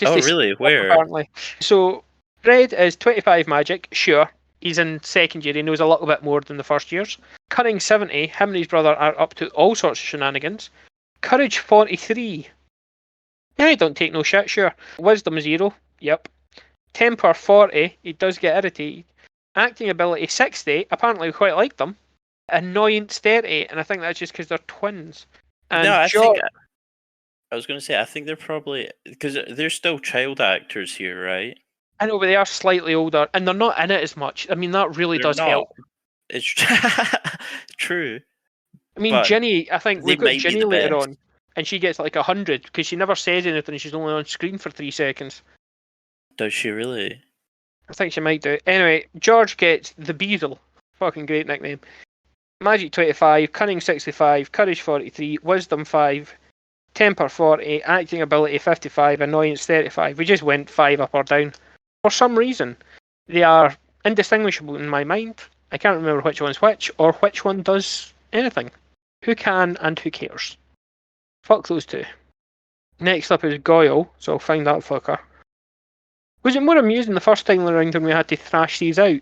Oh really? Where? Apparently. So, Fred is 25 magic, sure. He's in second year, he knows a little bit more than the first years. Cunning 70, him and his brother are up to all sorts of shenanigans. Courage 43. Yeah, he don't take no shit, sure. Wisdom 0, yep. Temper 40, he does get irritated. Acting ability 60, apparently we quite like them. Annoyance 30, and I think that's just because they're twins. And no, I was going to say, I think they're probably... Because they're still child actors here, right? I know, but they are slightly older, and they're not in it as much. I mean, that really does help. It's true. I mean, Ginny, I think we've got Ginny later on, and she gets like 100, because she never says anything, she's only on screen for 3 seconds. Does she really? I think she might do. Anyway, George gets the Beazle. Fucking great nickname. Magic 25, Cunning 65, Courage 43, Wisdom 5, Temper 40, Acting ability 55, Annoyance 35. We just went 5 up or down. For some reason, they are indistinguishable in my mind. I can't remember which one's which, or which one does anything. Who can and who cares? Fuck those two. Next up is Goyle, so I'll find that fucker. Was it more amusing the first time around when we had to thrash these out?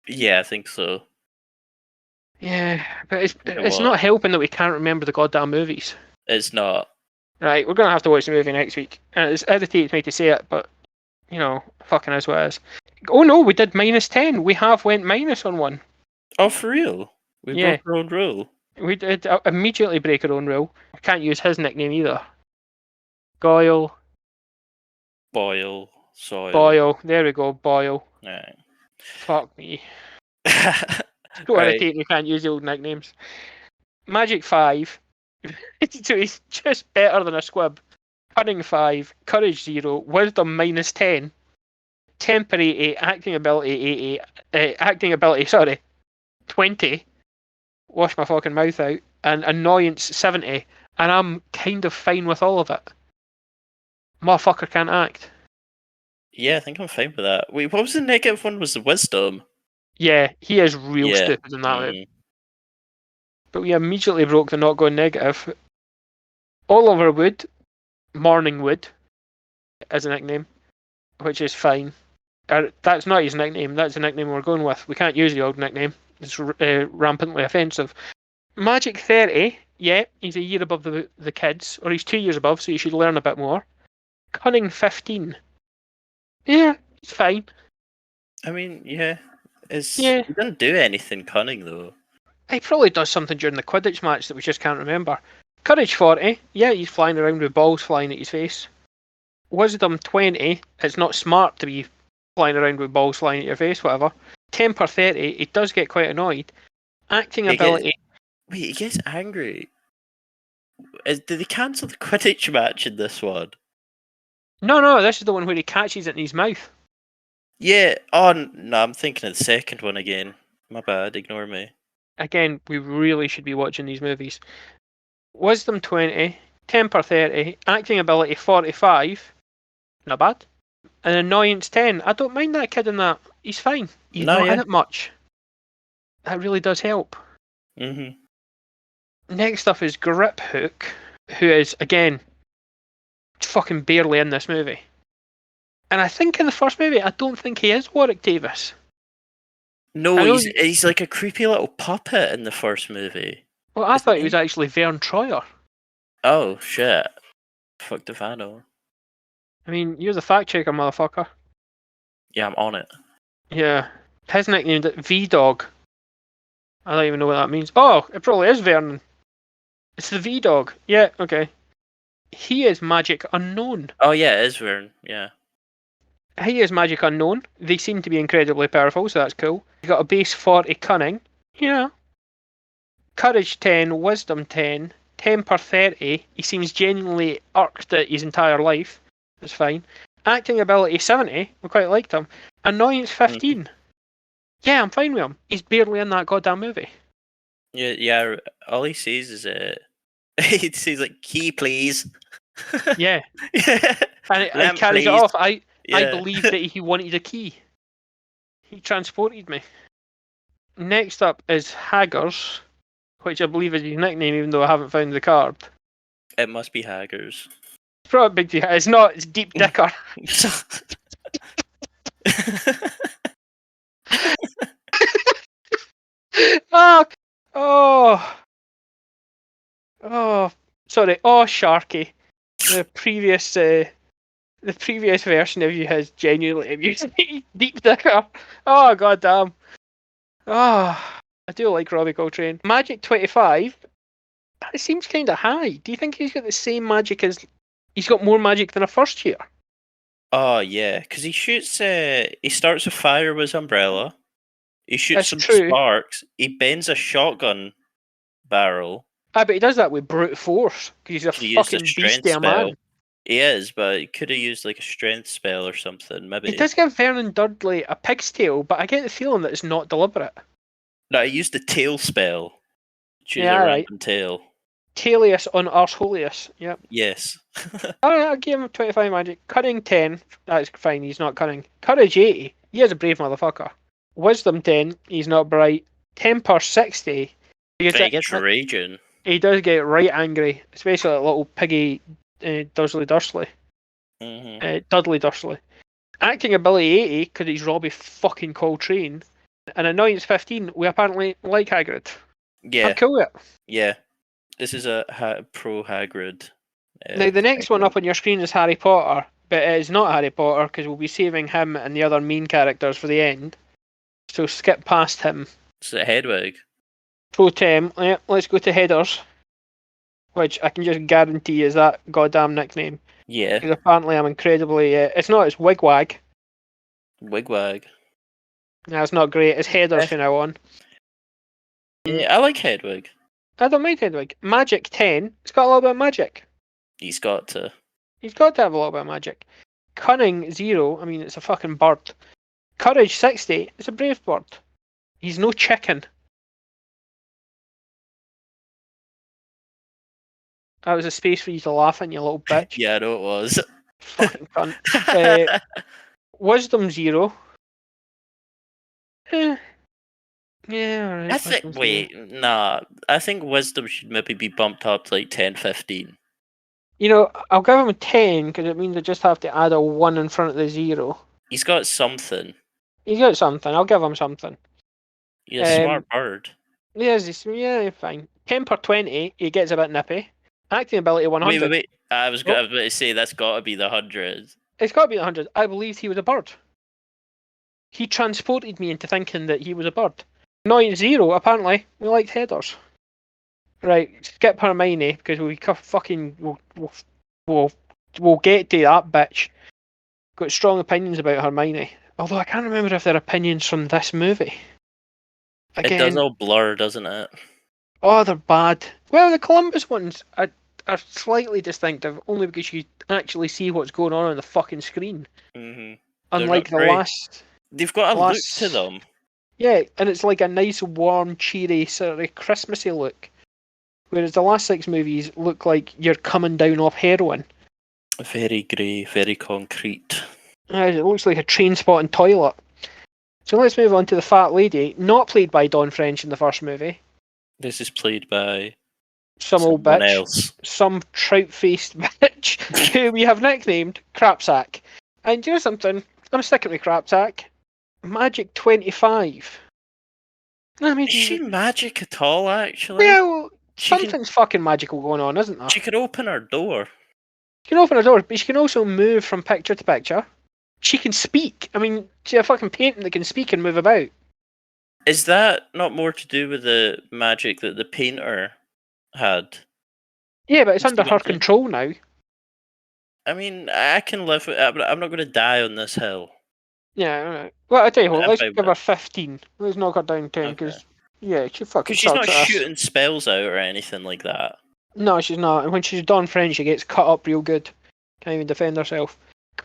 Yeah, I think so. Yeah, but it's not helping that we can't remember the goddamn movies. It's not. Right, we're going to have to watch the movie next week. And it's irritates me to say it, but, you know, fucking is what it is. Oh no, we did -10. We have went minus on one. Oh, for real? We broke our own rule? We did immediately break our own rule. I can't use his nickname either. Goyle. Boyle. Soil. Boyle. There we go, Boyle. Right. Fuck me. Go irritate, we can't use the old nicknames. Magic 5. So he's just better than a squib. Cunning 5, Courage 0, Wisdom -10, Temper 80, Acting ability 20. Wash my fucking mouth out. And Annoyance 70. And I'm kind of fine with all of it. Motherfucker can't act. Yeah, I think I'm fine with that. Wait, what was the negative one? Was the Wisdom? Yeah, he is real stupid in that way. But we immediately broke the not going negative. Oliver Wood, Morning Wood, is a nickname, which is fine. That's not his nickname, that's the nickname we're going with. We can't use the old nickname. It's rampantly offensive. Magic 30, yeah, he's a year above the kids, or he's 2 years above, so you should learn a bit more. Cunning 15. Yeah, it's fine. I mean, yeah. He doesn't do anything cunning, though. He probably does something during the Quidditch match that we just can't remember. Courage 40, yeah, he's flying around with balls flying at his face. Wisdom 20, it's not smart to be flying around with balls flying at your face, whatever. Temper 30, he does get quite annoyed. Acting ability... He gets angry. Did they cancel the Quidditch match in this one? No, this is the one where he catches it in his mouth. Yeah, no, I'm thinking of the second one again. My bad, ignore me. Again, we really should be watching these movies. Wisdom 20, Temper 30, Acting ability 45. Not bad. And Annoyance 10. I don't mind that kid in that. He's fine. He's not in it much. That really does help. Mm-hmm. Next up is Grip Hook, who is, again, fucking barely in this movie. And I think in the first movie, I don't think he is Warwick Davis. No, he's like a creepy little puppet in the first movie. Well, I thought he was actually Vern Troyer. Oh, shit. Fuck if I know. I mean, you're the fact checker, motherfucker. Yeah, I'm on it. Yeah. His nickname is V-Dog. I don't even know what that means. Oh, it probably is Vernon. It's the V-Dog. Yeah, okay. He is magic unknown. Oh, yeah, it is Vernon. Yeah. He is magic unknown. They seem to be incredibly powerful, so that's cool. He got a base 40 cunning. Yeah. Courage 10, Wisdom 10, Temper 30. He seems genuinely irked at his entire life. That's fine. Acting ability 70. We quite liked him. Annoyance 15. Yeah, I'm fine with him. He's barely in that goddamn movie. Yeah. All he says is he says like key, please. Yeah. Yeah. And he Lamp, carries it please. off. I Yeah. believed that he wanted a key. He transported me. Next up is Haggers, which I believe is his nickname, even though I haven't found the card. It must be Haggers. It's probably Big D. It's not. It's Deep Dicker. Oh, oh, oh. Sorry. Oh, Sharky. The previous version of you has genuinely amused me. Deep Dicker. Oh, goddamn. Oh, I do like Robbie Coltrane. Magic 25. It seems kind of high. Do you think he's got the same magic as? He's got more magic than a first year. Oh yeah, because he shoots. He starts with fire with his umbrella. He shoots That's some true. sparks. He bends a shotgun barrel. But he does that with brute force because he's a He used a fucking strength beast of a spell. man. He is, but he could have used like a strength spell or something. Maybe. It does give Vernon Dudley a pig's tail, but I get the feeling that it's not deliberate. No, he used the tail spell. Choose Yeah, a right. random tail. Tailius on Arsholius. Yep. Yes. Alright, I'll give him 25 magic. Cunning 10. That's fine, he's not cunning. Courage 80. He is a brave motherfucker. Wisdom 10. He's not bright. Temper 60. He gets raging. He does get right angry, especially that little piggy Dudley Dursley. Mm-hmm. Dudley Dursley. Acting ability 80 because he's Robbie fucking Coltrane. And annoyance 15. We apparently like Hagrid. Yeah. I'm cool with it. Yeah. This is a pro Hagrid. Now the next one up on your screen is Harry Potter, but it is not Harry Potter because we'll be saving him and the other main characters for the end. So skip past him. It's a Hedwig. Totem. Yeah, let's go to Headers, which I can just guarantee is that goddamn nickname. Yeah. Because apparently I'm incredibly. It's not. It's Wigwag. Wigwag. That's not great. It's Headers from now on. Yeah, I like Hedwig. I don't mind Hedwig. Magic 10. It's got a little bit of magic. He's got to. He's got to have a little bit of magic. Cunning 0. I mean, it's a fucking bird. Courage 60. It's a brave bird. He's no chicken. That was a space for you to laugh at, you little bitch. Yeah, I know it was. Fucking cunt. Wisdom 0. Yeah, alright. I think. Nah. I think wisdom should maybe be bumped up to like 10, 15. You know, I'll give him a 10 because it means I just have to add a 1 in front of the 0. He's got something. He's got something. I'll give him something. He's a smart bird. Yeah, fine. Temper 20. He gets a bit nippy. Acting ability 100. Wait. I was about to say that's got to be the 100. It's got to be the 100. I believed he was a bird. He transported me into thinking that he was a bird. 0. Apparently, we liked Headers. Right, skip Hermione because we'll get to that bitch. Got strong opinions about Hermione. Although I can't remember if they're opinions from this movie. Again, It does all blur, doesn't it? Oh, they're bad. Well, the Columbus ones are slightly distinctive, only because you actually see what's going on the fucking screen. Mm-hmm. Unlike the last. They've got a look to them. Yeah, and it's like a nice, warm, cheery, sort of Christmassy look. Whereas the last 6 movies look like you're coming down off heroin. Very grey, very concrete. It looks like a train spotting toilet. So let's move on to the fat lady, not played by Dawn French in the first movie. This is played by some old bitch, else. Some trout-faced bitch who we have nicknamed Crapsack. And you know something? I'm sticking with Crapsack. Magic 25. I mean, is she magic at all, actually? Well, something's fucking magical going on, isn't there? She could open her door. She can open her door, but she can also move from picture to picture. She can speak. I mean, she's a fucking painting that can speak and move about. Is that not more to do with the magic that the painter had? Yeah, but it's under her control now. I mean, I can live with it, but I'm not going to die on this hill. Yeah, alright. Well, I tell you what, let's give her 15. Let's knock her down 10, because, yeah, she fucking because she's not shooting spells out or anything like that. No, she's not. And when she's done French, she gets cut up real good. Can't even defend herself.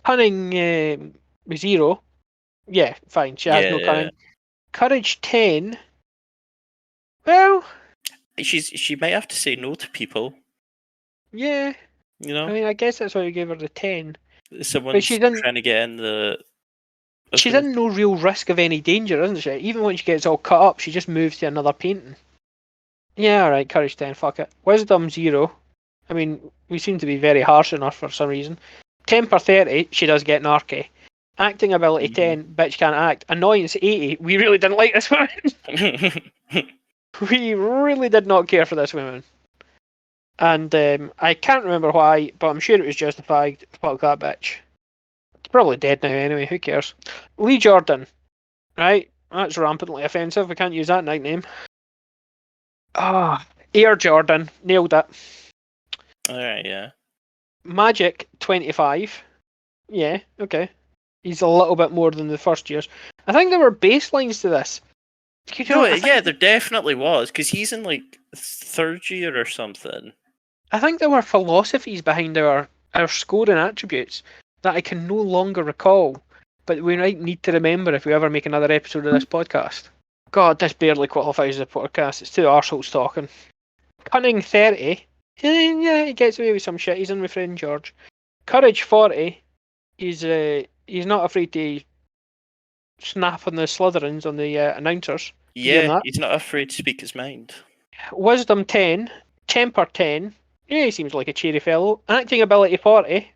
Cunning 0. Yeah, fine. She has no cunning. Courage 10. Well, she might have to say no to people. yeah. You know, I mean, I guess that's why we gave her the 10. someone's she's in- trying to get in the. She's in no real risk of any danger, isn't she? Even when she gets all cut up, she just moves to another painting. Yeah, alright, courage 10, fuck it. Wisdom 0. I mean, we seem to be very harsh on her for some reason. Temper 30, she does get narky. Acting ability 10, bitch can't act. Annoyance 80, we really didn't like this woman. We really did not care for this woman. And I can't remember why, but I'm sure it was justified. Fuck that bitch. It's probably dead now anyway, who cares? Lee Jordan. Right? That's rampantly offensive, we can't use that nickname. Air Jordan. Nailed it. Alright, yeah. Magic 25. Yeah, okay. He's a little bit more than the first years. I think there were baselines to this. There definitely was, because he's in like third year or something. I think there were philosophies behind our scoring attributes that I can no longer recall, but we might need to remember if we ever make another episode of this podcast. God, this barely qualifies as a podcast. It's two arseholes talking. Cunning 30. Yeah, he gets away with some shit. He's in with friend George. Courage 40. He's not afraid to snap on the Slytherins on the announcers. Yeah, he's not afraid to speak his mind. Wisdom 10. Temper 10. Yeah, he seems like a cheery fellow. Acting ability 40.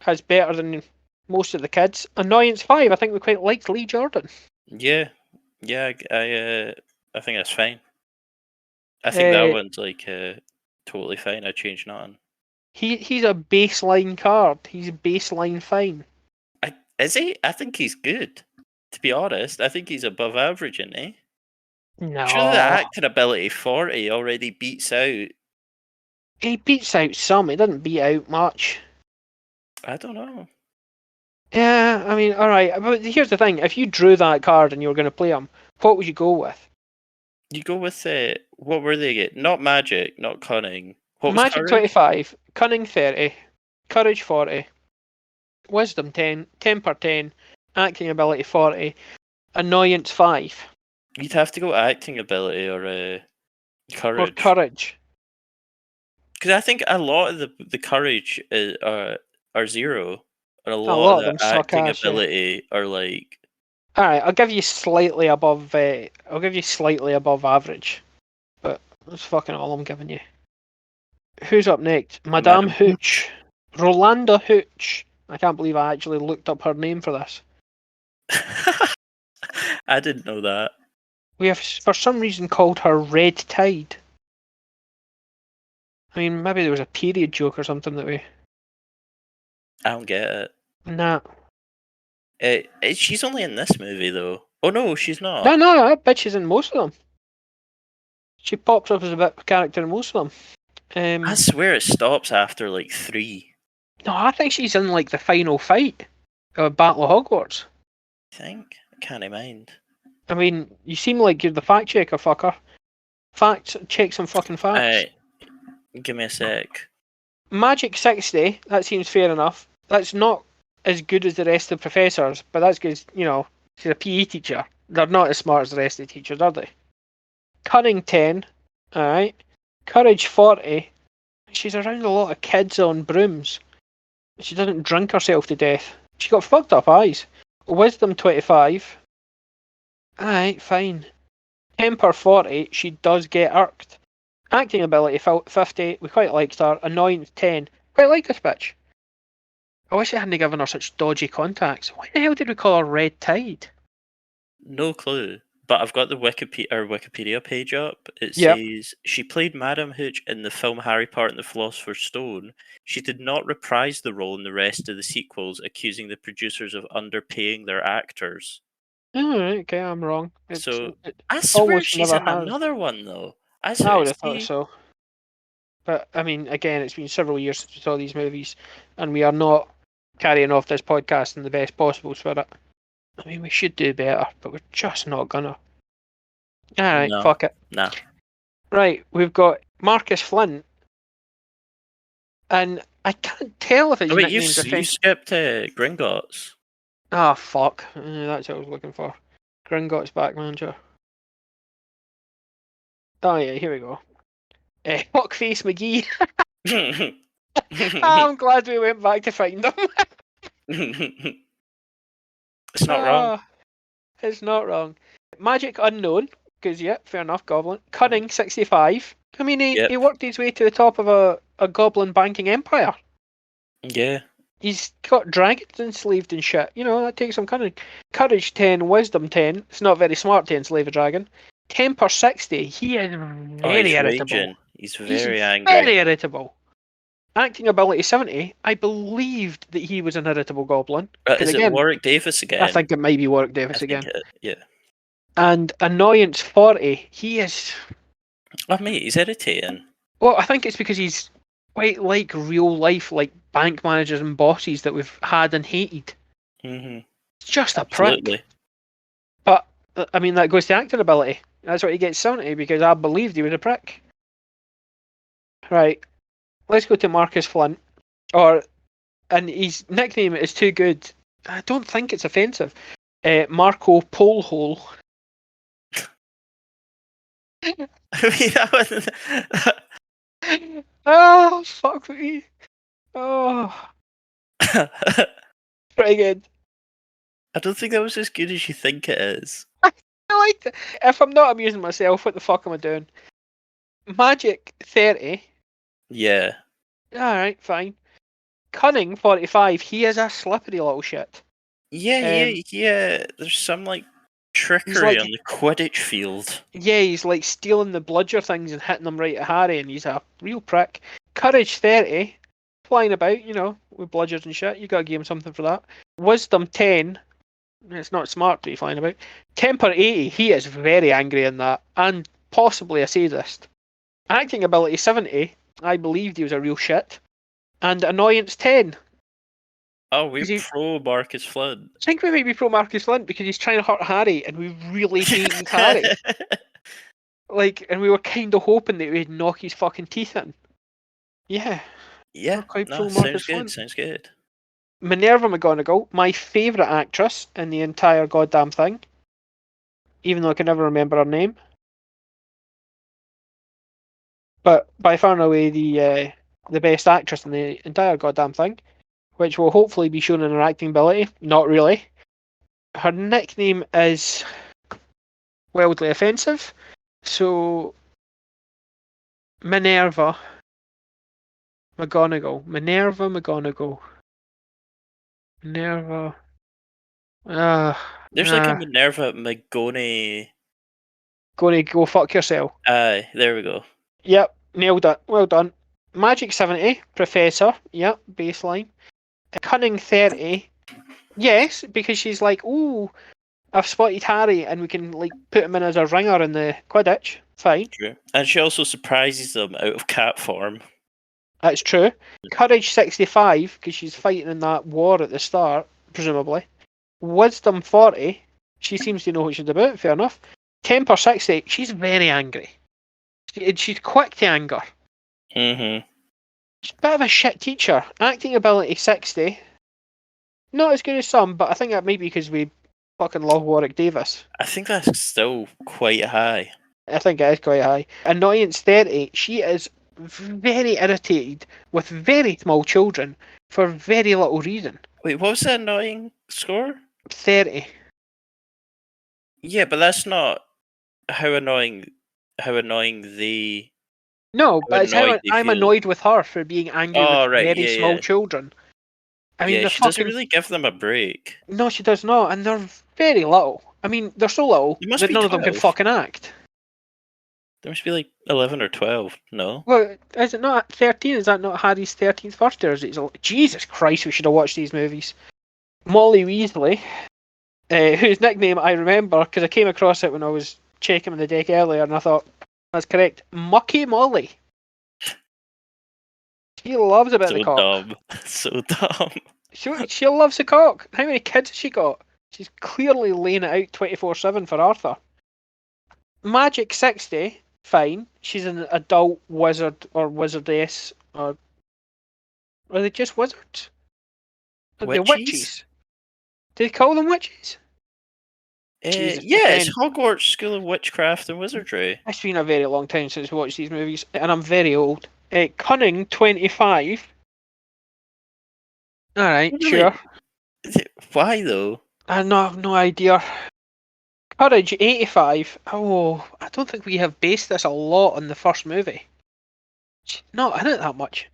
Has better than most of the kids. Annoyance 5. I think we quite liked Lee Jordan. Yeah, I think that's fine. I think that one's like totally fine. I changed nothing. He's a baseline card. He's baseline fine. Is he? I think he's good. To be honest, I think he's above average, isn't he? No. Surely the acting ability 40 already beats out. He beats out some. He doesn't beat out much. I don't know. Yeah, I mean, alright. But here's the thing. If you drew that card and you were going to play him, what would you go with? You go with what were they get? Not magic, not cunning. What was Magic courage? 25, cunning 30, courage 40, wisdom 10, temper 10, acting ability 40, annoyance 5. You'd have to go acting ability or courage. Or courage. Because I think a lot of the courage are 0, and a lot of the acting ability are like. All right, I'll give you slightly above. Average, but that's fucking all I'm giving you. Who's up next? Madame Hooch. Rolanda Hooch. I can't believe I actually looked up her name for this. I didn't know that. We have, for some reason, called her Red Tide. I mean, maybe there was a period joke or something that we. I don't get it. Nah. She's only in this movie, though. Oh, no, she's not. No, that bitch is in most of them. She pops up as a bit of a character in most of them. I swear it stops after, like, 3. No, I think she's in, like, the final fight of Battle of Hogwarts. I think? I can't mind. I mean, you seem like you're the fact checker, fucker. Check some fucking facts. Give me a sec. Magic 60, that seems fair enough. That's not as good as the rest of the professors, but that's because, she's a PE teacher. They're not as smart as the rest of the teachers, are they? Cunning 10, alright. Courage 40. She's around a lot of kids on brooms. She doesn't drink herself to death. She got fucked up eyes. Wisdom 25. Alright, fine. Temper 40, she does get irked. Acting ability 50, we quite liked her. Annoyance 10, quite like this bitch. I wish I hadn't given her such dodgy contacts. Why the hell did we call her Red Tide? No clue. But I've got the Wikipedia page up. It says, she played Madame Hooch in the film Harry Potter and the Philosopher's Stone. She did not reprise the role in the rest of the sequels, accusing the producers of underpaying their actors. Alright, okay, I'm wrong. I swear she's in another one, though. I would have thought so. But, I mean, again, it's been several years since we saw these movies, and we are not carrying off this podcast in the best possible spirit. I mean, we should do better, but we're just not gonna. Alright, fuck it. Nah. Right, we've got Marcus Flint. And I can't tell if his nickname's you skipped Gringotts. Ah, fuck. That's what I was looking for. Gringotts back manager. Oh yeah, here we go. Fuckface McGee. I'm glad we went back to find him. It's not wrong. It's not wrong. Magic unknown, because yeah, fair enough, goblin. Cunning 65. I mean, he worked his way to the top of a goblin banking empire. Yeah. He's got dragons enslaved and shit. You know, that takes some cunning. Courage 10, wisdom 10. It's not very smart to enslave a dragon. Temper 60. He is very irritable. Raging. He's very angry. Very irritable. Acting ability 70. I believed that he was an irritable goblin. Is it Warwick Davis again? I think it might be Warwick Davis again. Yeah. And annoyance 40. He is... Oh, mate, he's irritating. Well, I think it's because he's quite like real life, like bank managers and bosses that we've had and hated. Mm-hmm. It's just a prick. But, I mean, that goes to acting ability. That's what he gets 70, because I believed he was a prick. Right. Let's go to Marcus Flint. And his nickname is too good. I don't think it's offensive. Marco Polehole. Oh, fuck me. Oh. Pretty good. I don't think that was as good as you think it is. I liked it. If I'm not amusing myself, what the fuck am I doing? Magic 30. Yeah. Alright, fine. Cunning 45. He is a slippery little shit. Yeah. There's some like trickery on the Quidditch field. Yeah, he's like stealing the bludger things and hitting them right at Harry, and he's a real prick. Courage 30. Flying about, you know, with bludgers and shit. You gotta give him something for that. Wisdom 10. It's not smart to be flying about. Temper 80. He is very angry in that, and possibly a sadist. Acting ability 70. I believed he was a real shit. And annoyance 10. Oh, we're pro Marcus Flint. I think we might be pro Marcus Flint because he's trying to hurt Harry, and we really hated Harry. And we were kind of hoping that we'd knock his fucking teeth in. Yeah. Yeah. Quite pro Marcus Flint. Sounds good. Minerva McGonagall, my favourite actress in the entire goddamn thing. Even though I can never remember her name. But by far and away the best actress in the entire goddamn thing, which will hopefully be shown in her acting ability. Not really. Her nickname is wildly offensive, so Minerva McGonagall. There's like a Minerva McGonagall. Gonna go fuck yourself. Aye, there we go. Yep, nailed it. Well done. Magic 70, Professor. Yep, baseline. Cunning 30. Yes, because she's like, ooh, I've spotted Harry, and we can like put him in as a ringer in the Quidditch. Fine. True. And she also surprises them out of cat form. That's true. Courage 65, because she's fighting in that war at the start, presumably. Wisdom 40. She seems to know what she's about, fair enough. Temper 60. She's very angry. She's quick to anger. Mm-hmm. She's a bit of a shit teacher. Acting ability 60. Not as good as some, but I think that might be because we fucking love Warwick Davis. I think that's still quite high. I think it is quite high. Annoyance 30. She is very irritated with very small children for very little reason. Wait, what was the annoying score? 30. Yeah, but that's not how annoying the... No, but it's how I'm annoyed with her for being angry with very small children. I mean, she doesn't really give them a break. No, she does not, and they're very little. I mean, they're so little that none of them can fucking act. There must be like 11 or 12, no? Well, is it not 13? Is that not Harry's 13th birthday? Or is it... Jesus Christ, we should have watched these movies. Molly Weasley, whose nickname I remember because I came across it when I was checking on the deck earlier, and I thought, that's correct. Mucky Molly. She loves a bit of the cock. So dumb. She loves the cock. How many kids has she got? She's clearly laying it out 24/7 for Arthur. Magic 60, fine. She's an adult wizard or wizardess, or are they just wizards? They're witches. Do they call them witches? Yeah, it's Hogwarts School of Witchcraft and Wizardry. It's been a very long time since I watched these movies, and I'm very old. Cunning 25. All right, Really? sure. Why though? I have no idea. Courage 85. Oh, I don't think we have based this a lot on the first movie. She's not in it that much.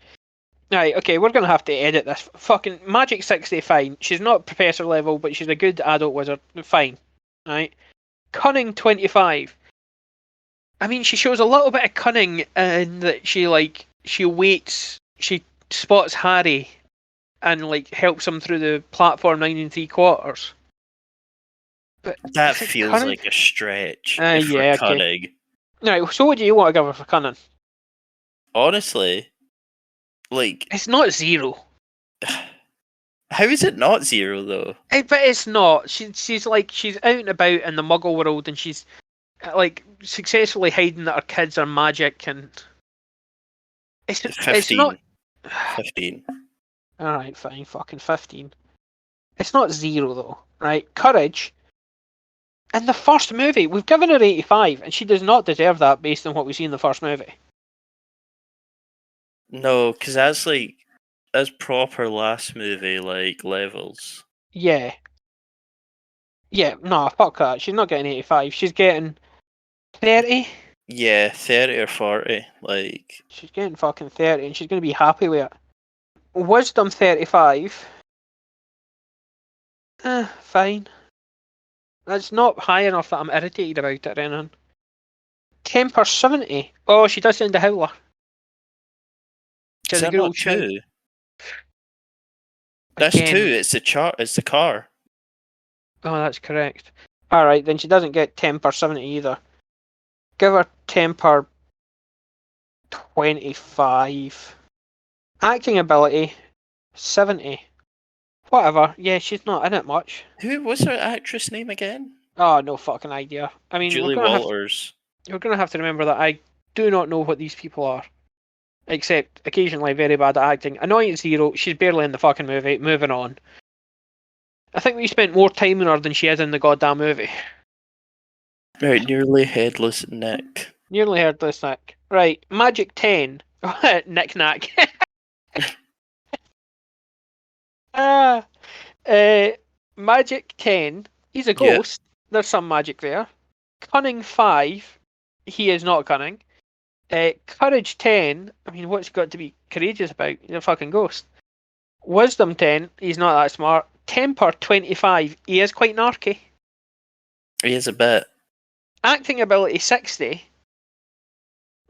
Right, okay, we're gonna have to edit this. Fucking Magic 60, fine. She's not professor level, but she's a good adult wizard. Fine. Right. Cunning 25. I mean, she shows a little bit of cunning in that she waits, she spots Harry and helps him through the platform 9 3/4. But that feels like a stretch for yeah, cunning. Okay. Right, so what do you want to give her for cunning? Honestly, it's not 0. How is it not 0 though? But it's not. She's out and about in the Muggle world, and she's successfully hiding that her kids are magic, and it's 15. It's not 15. All right, fine, fucking 15. It's not 0 though, right? Courage. In the first movie, we've given her 85, and she does not deserve that based on what we see in the first movie. No, because that's proper last movie levels. Yeah. Yeah, no, fuck that. She's not getting 85. She's getting 30. Yeah, 30 or 40. She's getting fucking 30, and she's going to be happy with it. Wisdom 35. Fine. That's not high enough that I'm irritated about it, Renan. Temper 70. Oh, she does send a howler. Is that not 2? That's 2. It's the car. Oh, that's correct. Alright, then she doesn't get temper 70 either. Give her temper 25. Acting ability 70. Whatever. Yeah, she's not in it much. Who was her actress name again? Oh, no fucking idea. I mean, Julie Walters. We're going to have to remember that I do not know what these people are. Except occasionally very bad at acting. Annoying 0. She's barely in the fucking movie. Moving on. I think we spent more time on her than she is in the goddamn movie. Right, nearly headless Nick. Nearly headless Nick. Right, Magic 10. Knick Knack. Magic 10. He's a ghost. Yeah. There's some magic there. Cunning 5. He is not cunning. Courage 10. I mean, what's he got to be courageous about? He's a fucking ghost. Wisdom 10. He's not that smart. Temper 25. He is quite narky. He is a bit. Acting ability 60.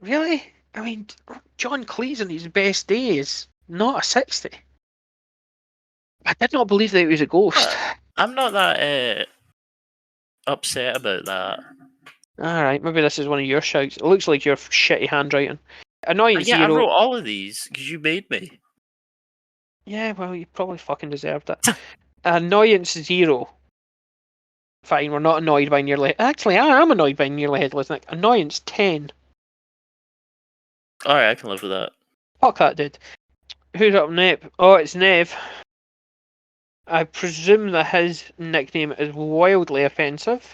Really? I mean, John Cleese on his best days, not a 60. I did not believe that he was a ghost. I'm not that upset about that. Alright, maybe this is one of your shouts. It looks like your shitty handwriting. Annoying 0. I wrote all of these because you made me. Yeah, well, you probably fucking deserved it. Annoyance 0. Fine, we're not annoyed by nearly... Actually, I am annoyed by nearly headless Nick. Annoyance 10. Alright, I can live with that. Fuck that dude. Who's up Nev? Oh, it's Nev. I presume that his nickname is wildly offensive.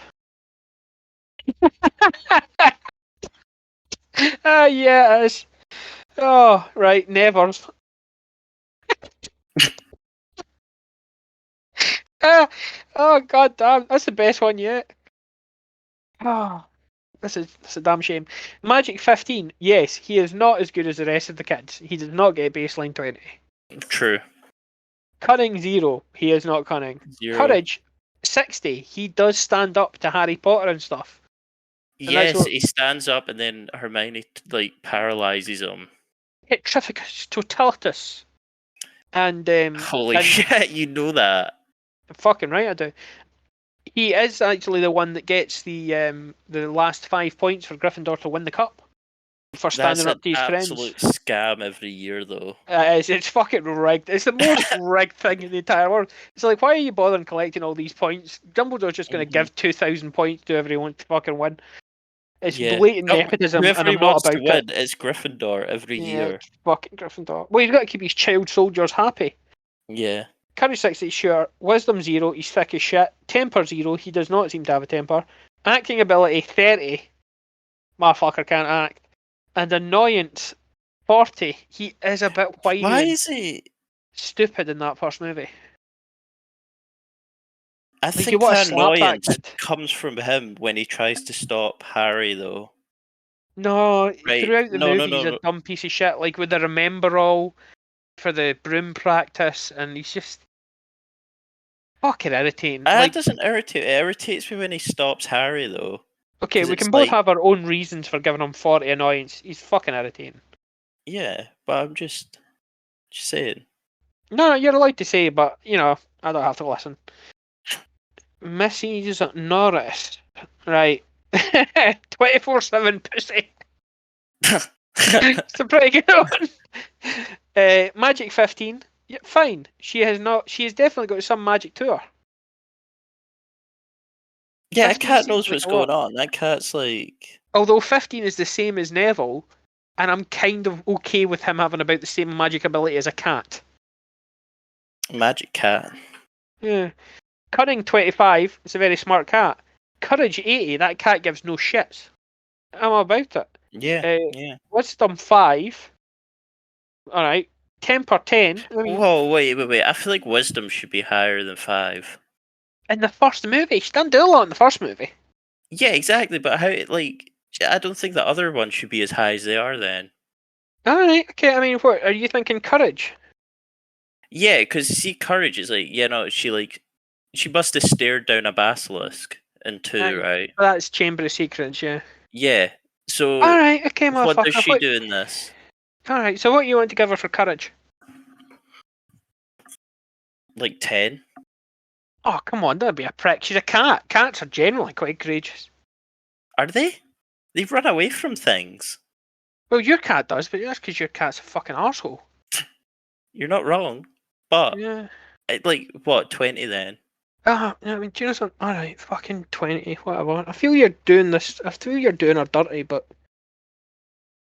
Yeah, it is. Oh, right, Nevers. Oh, god damn, that's the best one yet. Oh, this is a damn shame. Magic 15, yes, he is not as good as the rest of the kids. He does not get baseline 20. True. Cunning 0, he is not cunning. 0. Courage 60, he does stand up to Harry Potter and stuff. Yes, he stands up and then Hermione paralyzes him. Petrificus Totalitatis. And holy shit, you know that. Fucking right, I do. He is actually the one that gets the last 5 points for Gryffindor to win the cup for standing up to his friends. That's an absolute scam every year, though. It's fucking rigged. It's the most rigged thing in the entire world. It's like, why are you bothering collecting all these points? Dumbledore's just going to give 2,000 points to everyone to fucking win. It's blatant nepotism, and I'm not about it. It's Gryffindor every year. Fucking Gryffindor. Well, he's got to keep his child soldiers happy. Yeah. Courage 60, sure. Wisdom 0, he's thick as shit. Temper 0, he does not seem to have a temper. Acting ability 30, motherfucker can't act. And annoyance 40, he is a bit whiny. Why is he stupid in that first movie? I think the annoyance comes from him when he tries to stop Harry, though. No, right. Throughout the movie, he's a dumb piece of shit. Like with the remember all for the broom practice, and he's just fucking irritating. That doesn't irritate. It irritates me when he stops Harry, though. Okay, we can both have our own reasons for giving him 40 annoyance. He's fucking irritating. Yeah, but I'm just saying. No, you're allowed to say, but you know, I don't have to listen. Mrs. Norris, right? 24/7 pussy. It's a pretty good one. Magic 15. Yeah, fine. She has definitely got some magic to her. Yeah, that cat knows what's going on. That cat's like. Although 15 is the same as Neville, and I'm kind of okay with him having about the same magic ability as a cat. Magic cat. Yeah. Cunning 25, it's a very smart cat. Courage 80, that cat gives no shits. I'm about it. Yeah, yeah. Wisdom 5. Alright. Temper 10. Whoa, wait. I feel like wisdom should be higher than 5. In the first movie. She didn't do a lot in the first movie. Yeah, exactly. But how, I don't think the other ones should be as high as they are then. Alright, okay. I mean, what are you thinking? Courage? Yeah, because see, courage is she must have stared down a basilisk in 2, right? That's Chamber of Secrets, yeah. Yeah. So. Alright, okay, motherfucker. What does she do in this? Alright, so what do you want to give her for courage? Like 10. Oh, come on, don't be a prick. She's a cat. Cats are generally quite courageous. Are they? They run away from things. Well, your cat does, but that's because your cat's a fucking arsehole. You're not wrong. But, yeah. What, 20 then? I mean, do you know something? Alright, fucking 20, whatever. I feel you're doing this. I feel you're doing her dirty, but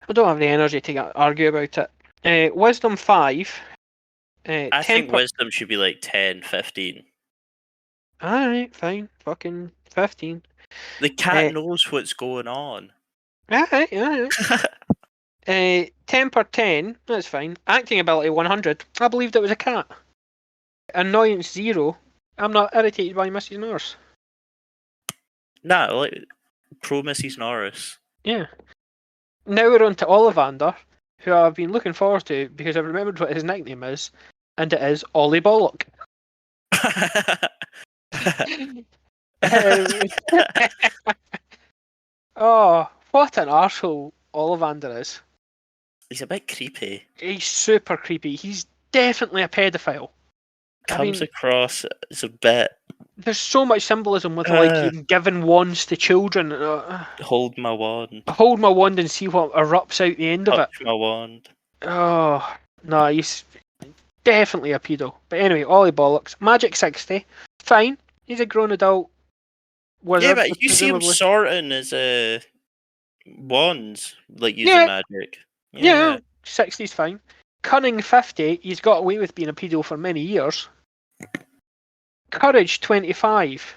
I don't have the energy to argue about it. Wisdom 5. I think wisdom should be like 10, 15. Alright, fine. Fucking 15. The cat knows what's going on. Alright. Temper 10, that's fine. Acting ability 100. I believed it was a cat. Annoyance 0. I'm not irritated by Mrs. Norris. Nah, pro Mrs. Norris. Yeah. Now we're on to Ollivander, who I've been looking forward to because I've remembered what his nickname is, and it is Ollie Bollock. Oh, what an arsehole Ollivander is. He's a bit creepy. He's super creepy. He's definitely a pedophile. Comes across as a bit. There's so much symbolism with giving wands to children. Hold my wand. Hold my wand and see what erupts out the end of it. Touch my wand. Oh, no, he's definitely a pedo. But anyway, Ollie bollocks. Magic 60. Fine. He's a grown adult wizard. Yeah, but you see him sorting his wands, using magic. Yeah, 60's fine. Cunning 50, he's got away with being a pedo for many years. Courage 25.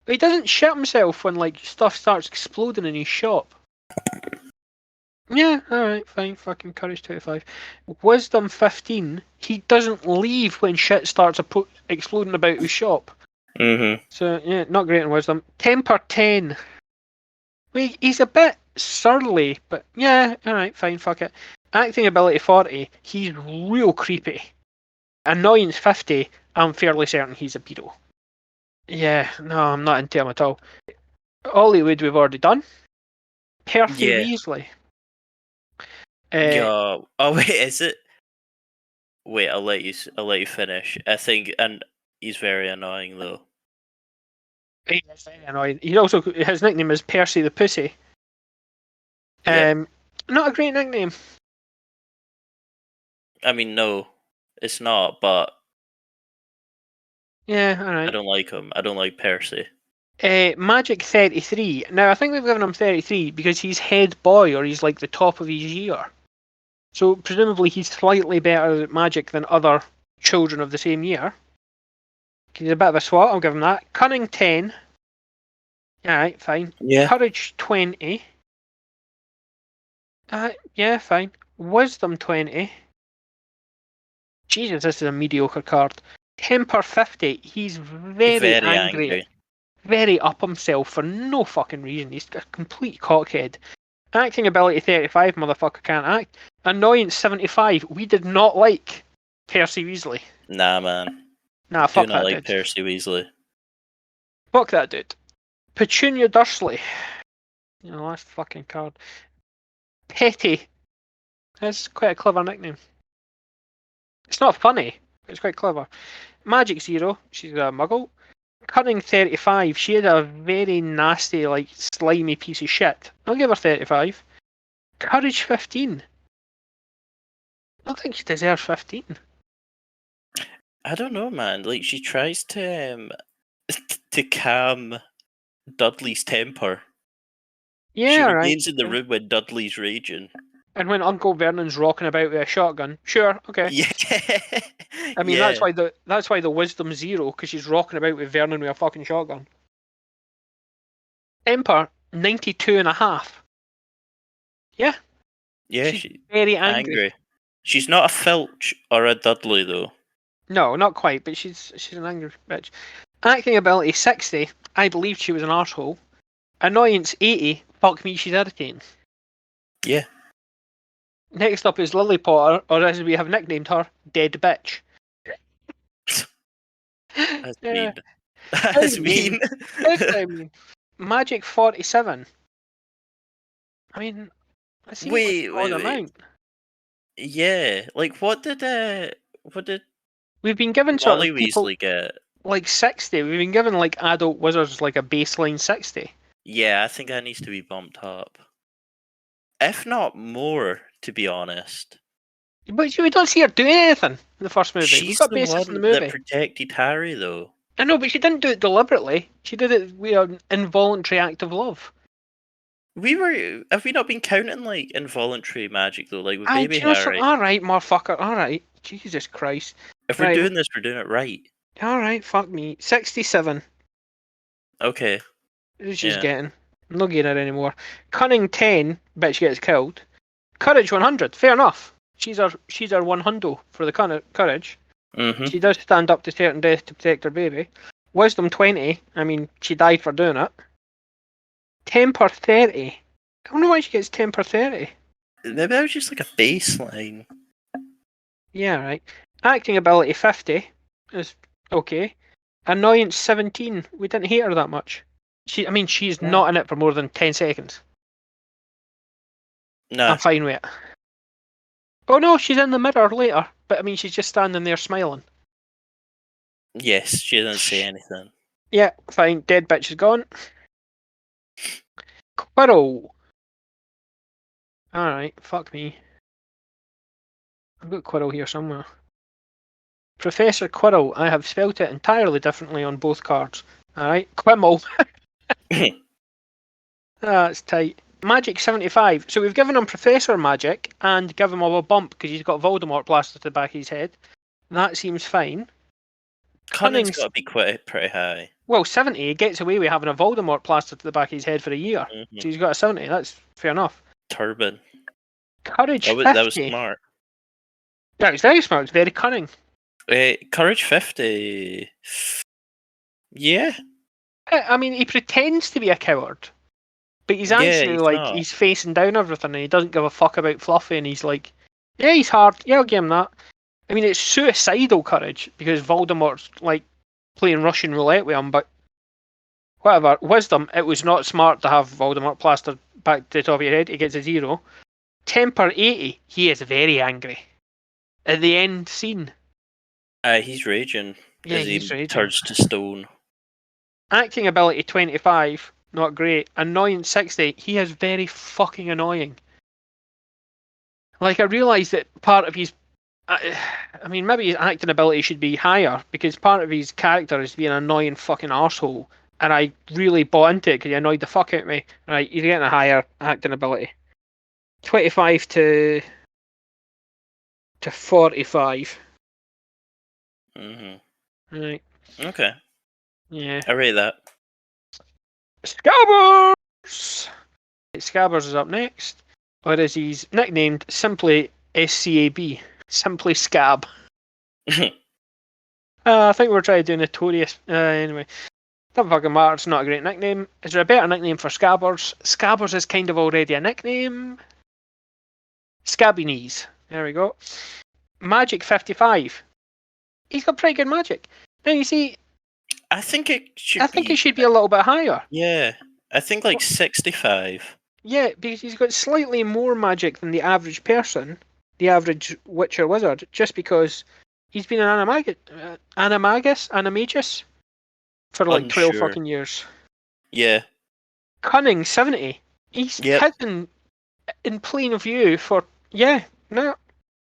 He doesn't shit himself when stuff starts exploding in his shop. Yeah, alright, fine, fucking Courage 25. Wisdom 15, he doesn't leave when shit starts exploding about his shop. Mm-hmm. So, yeah, not great in Wisdom. Temper 10. Wait, he's a bit surly, but yeah, alright, fine, fuck it. Acting ability 40, he's real creepy. Annoyance 50, I'm fairly certain he's a pedo. Yeah, no, I'm not into him at all. Hollywood we've already done. Percy Weasley. Oh wait, is it? Wait, I'll let you finish. I think, and he's very annoying though. He is very annoying. His nickname is Percy the Pussy. Not a great nickname. I mean, no, it's not, but yeah, alright. I don't like him. I don't like Percy. Magic 33. Now, I think we've given him 33 because he's head boy, or he's the top of his year. So, presumably, he's slightly better at magic than other children of the same year. He's a bit of a swat, I'll give him that. Cunning 10. Alright, fine. Yeah. Courage 20. Yeah, fine. Wisdom 20. Jesus, this is a mediocre card. Temper 50. He's very angry. Very up himself for no fucking reason. He's a complete cockhead. Acting ability 35, motherfucker can't act. Annoyance 75. We did not like Percy Weasley. Nah, man. Nah, fuck that dude. Do not like Percy Weasley. Fuck that dude. Petunia Dursley. Last fucking card. Petty. That's quite a clever nickname. It's not funny, but it's quite clever. Magic 0. She's a muggle. Cunning 35. She is a very nasty, like, slimy piece of shit. I'll give her 35. Courage 15. I don't think she deserves 15. I don't know, man. Like, she tries to calm Dudley's temper. Yeah, she right. remains in the room when Dudley's raging. And when Uncle Vernon's rocking about with a shotgun. Sure, okay. Yeah. I mean, that's why the wisdom 0, because she's rocking about with Vernon with a fucking shotgun. Temper 92.5. Yeah. Yeah, she's very angry. She's not a Filch or a Dudley though. No, not quite, but she's an angry bitch. Acting ability 60. I believed she was an arsehole. Annoyance 80. Fuck me, she's irritating. Yeah. Next up is Lily Potter, or as we have nicknamed her, Dead Bitch. That's mean. That's mean. That's mean. Magic 47. I mean, I see wait. amount. Yeah, like what did we've been given sort Molly of people Weasley get? Like 60. We've been given like adult wizards like a baseline 60. Yeah, I think that needs to be bumped up. If not more, to be honest. But we don't see her doing anything in the first movie. She's got the basis one in the movie that protected Harry, though. I know, but she didn't do it deliberately. She did it with an involuntary act of love. Have we not been counting like involuntary magic though, like with baby Harry? Alright, motherfucker, alright. Jesus Christ. If we're doing this, we're doing it right. Alright, fuck me. 67. Okay. She's getting. I'm not getting her anymore. Cunning 10, bitch gets killed. Courage 100, fair enough. She's our one hundo for the courage. Mm-hmm. She does stand up to certain death to protect her baby. Wisdom 20, I mean, she died for doing it. Temper 30. I don't know why she gets temper 30. Maybe that was just like a baseline. Yeah, right. Acting ability 50 is okay. Annoyance 17. We didn't hate her that much. She's not in it for more than 10 seconds. No. I'm fine with it. Oh no, she's in the mirror later. But I mean, she's just standing there smiling. Yes, she doesn't say anything. Yeah, fine. Dead bitch is gone. Quirrell. Alright, fuck me. I've got Quirrell here somewhere. Professor Quirrell. I have spelt it entirely differently on both cards. Alright, Quimmel. That's tight. Magic 75. So we've given him Professor Magic and given him a bump because he's got Voldemort plastered to the back of his head. That seems fine. Cunning's got to be pretty high. Well, 70. He gets away with having a Voldemort plastered to the back of his head for a year. Mm-hmm. So he's got a 70. That's fair enough. Turban. Courage 50. That was smart. Yeah, it's very smart. It's very cunning. Courage 50. Yeah. I mean, he pretends to be a coward. But he's actually he's facing down everything and he doesn't give a fuck about Fluffy and he's like, yeah, he's hard. Yeah, I'll give him that. I mean, it's suicidal courage because Voldemort's like playing Russian roulette with him, but whatever. Wisdom, it was not smart to have Voldemort plastered back to the top of your head. He gets a 0. Temper 80, he is very angry. At the end scene. He's raging. Yeah, he's raging. Turns to stone. Acting ability 25. Not great. Annoyance 60. He is very fucking annoying. Like, I realise that part of his... I mean, maybe his acting ability should be higher, because part of his character is to be an annoying fucking arsehole. And I really bought into it because he annoyed the fuck out of me. Right, he's getting a higher acting ability. 25 to 45. Mm-hmm. Right. Okay. Yeah. I rate that. Scabbers! Scabbers is up next. Or as he's nicknamed, simply SCAB. Simply Scab. I think we're trying to do notorious. Anyway. Doesn't fucking matter, it's not a great nickname. Is there a better nickname for Scabbers? Scabbers is kind of already a nickname. Scabby Knees. There we go. Magic 55. He's got pretty good magic. Now you see, I think it should be a little bit higher. Yeah. I think like 65. Yeah, because he's got slightly more magic than the average person, the average Witcher wizard, just because he's been an animagus for like 12 fucking years. Yeah. Cunning 70. He's hidden in plain view for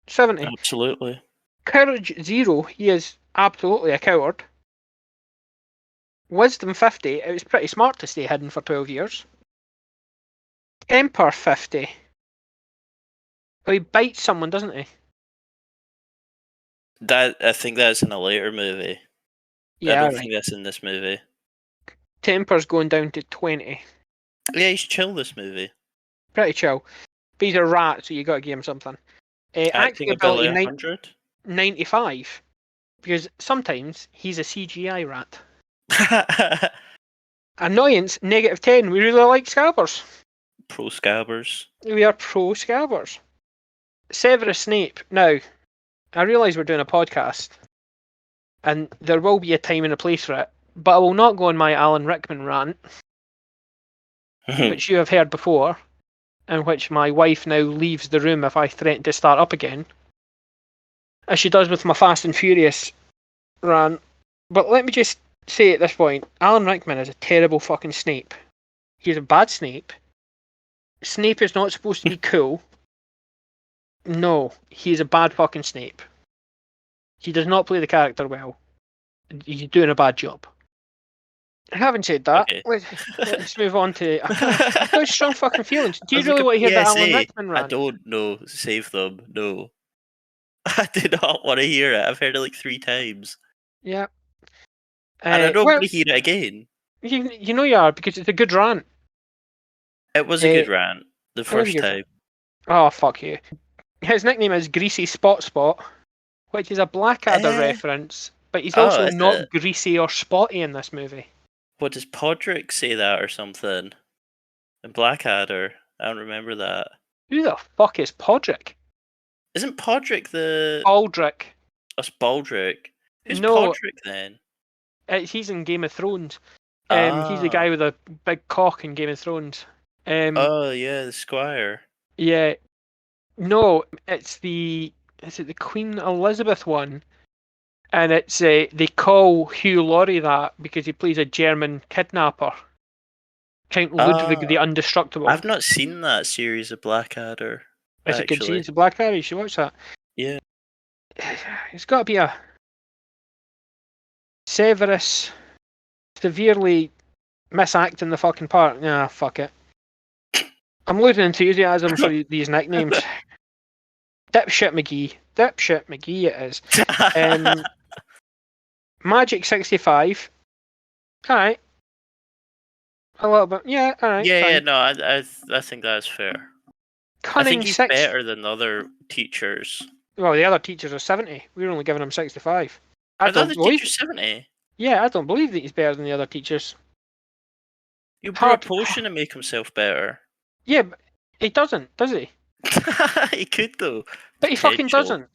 70. Absolutely. Courage 0. He is absolutely a coward. Wisdom 50. It was pretty smart to stay hidden for 12 years. Temper 50. Oh, he bites someone, doesn't he? I think that's in a later movie. Yeah, I don't think that's in this movie. Temper's going down to 20. Yeah, he's chill this movie. Pretty chill. But he's a rat, so you got to give him something. Acting ability 100? 95. Because sometimes he's a CGI rat. Annoyance -10. We really like Scabbers. Pro Scabbers. We are pro Scabbers. Severus Snape. Now, I realise we're doing a podcast, and there will be a time and a place for it, but I will not go on my Alan Rickman rant, which you have heard before, in which my wife now leaves the room if I threaten to start up again, as she does with my Fast and Furious rant. But let me just say at this point, Alan Rickman is a terrible fucking Snape. He's a bad Snape. Snape is not supposed to be cool. No, he is a bad fucking Snape. He does not play the character well. He's doing a bad job. Having said that, okay. let's move on to... I've got strong fucking feelings. Do you really want to hear the Alan Rickman rant? I don't know. Save them. No. I do not want to hear it. I've heard it like 3 times. Yeah. And I don't want to hear it again. You know you are, because it's a good rant. It was a good rant. The first time. Oh, fuck you. His nickname is Greasy Spot, which is a Blackadder reference, but he's also not greasy or spotty in this movie. What, does Podrick say that or something? In Blackadder? I don't remember that. Who the fuck is Podrick? Isn't Podrick the... Baldrick. That's Baldrick. Who's Podrick then? He's in Game of Thrones. He's the guy with a big cock in Game of Thrones. Oh, yeah, the Squire. Yeah. No, is it the Queen Elizabeth one? And it's they call Hugh Laurie that because he plays a German kidnapper. Count Ludwig the Indestructible. I've not seen that series of Blackadder. It's a good series of Blackadder, you should watch that. Yeah. It's got to be a Severus severely misacting the fucking part. Nah, fuck it. I'm losing enthusiasm for these nicknames. Dipshit McGee it is. Magic 65. Alright. A little bit. Yeah, alright. Yeah, no, I think that's fair. Cunning I think he's better than the other teachers. Well, the other teachers are 70. We're only giving him 65. Are the other teachers 70? Yeah, I don't believe that he's better than the other teachers. You brew a potion and make himself better. Yeah, but he doesn't, does he? He could, though. But he fucking doesn't.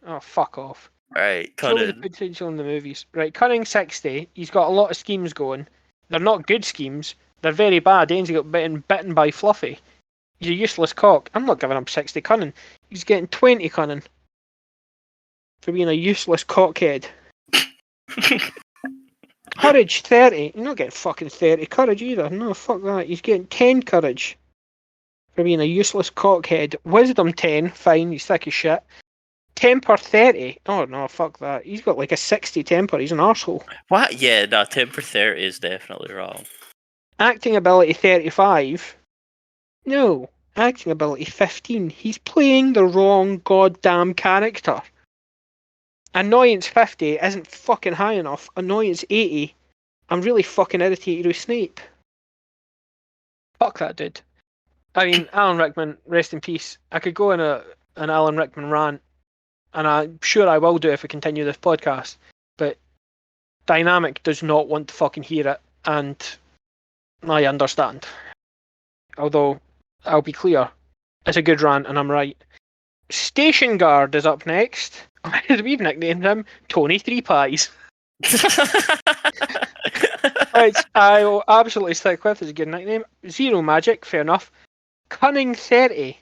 Oh, fuck off. Right, Cunning. The potential in the movies. Right, Cunning 60. He's got a lot of schemes going. They're not good schemes. They're very bad. He ends up getting bitten by Fluffy. He's a useless cock. I'm not giving him 60 Cunning. He's getting 20 Cunning. For being a useless cockhead. Courage 30. You're not getting fucking 30 courage either. No, fuck that. He's getting 10 courage. For being a useless cockhead. Wisdom 10. Fine, he's thick as shit. Temper 30. Oh no, fuck that. He's got like a 60 temper. He's an arsehole. What? Yeah, no, temper 30 is definitely wrong. Acting ability 35. No. Acting ability 15. He's playing the wrong goddamn character. Annoyance 50 isn't fucking high enough. Annoyance 80, I'm really fucking irritated with Snape. Fuck that dude. I mean, Alan Rickman, rest in peace. I could go in an Alan Rickman rant, and I'm sure I will do if we continue this podcast, but Dynamic does not want to fucking hear it, and I understand. Although, I'll be clear, it's a good rant, and I'm right. Station Guard is up next. We've nicknamed him Tony Three Pies. Which I will absolutely stick with as a good nickname. Zero magic, fair enough. Cunning 30.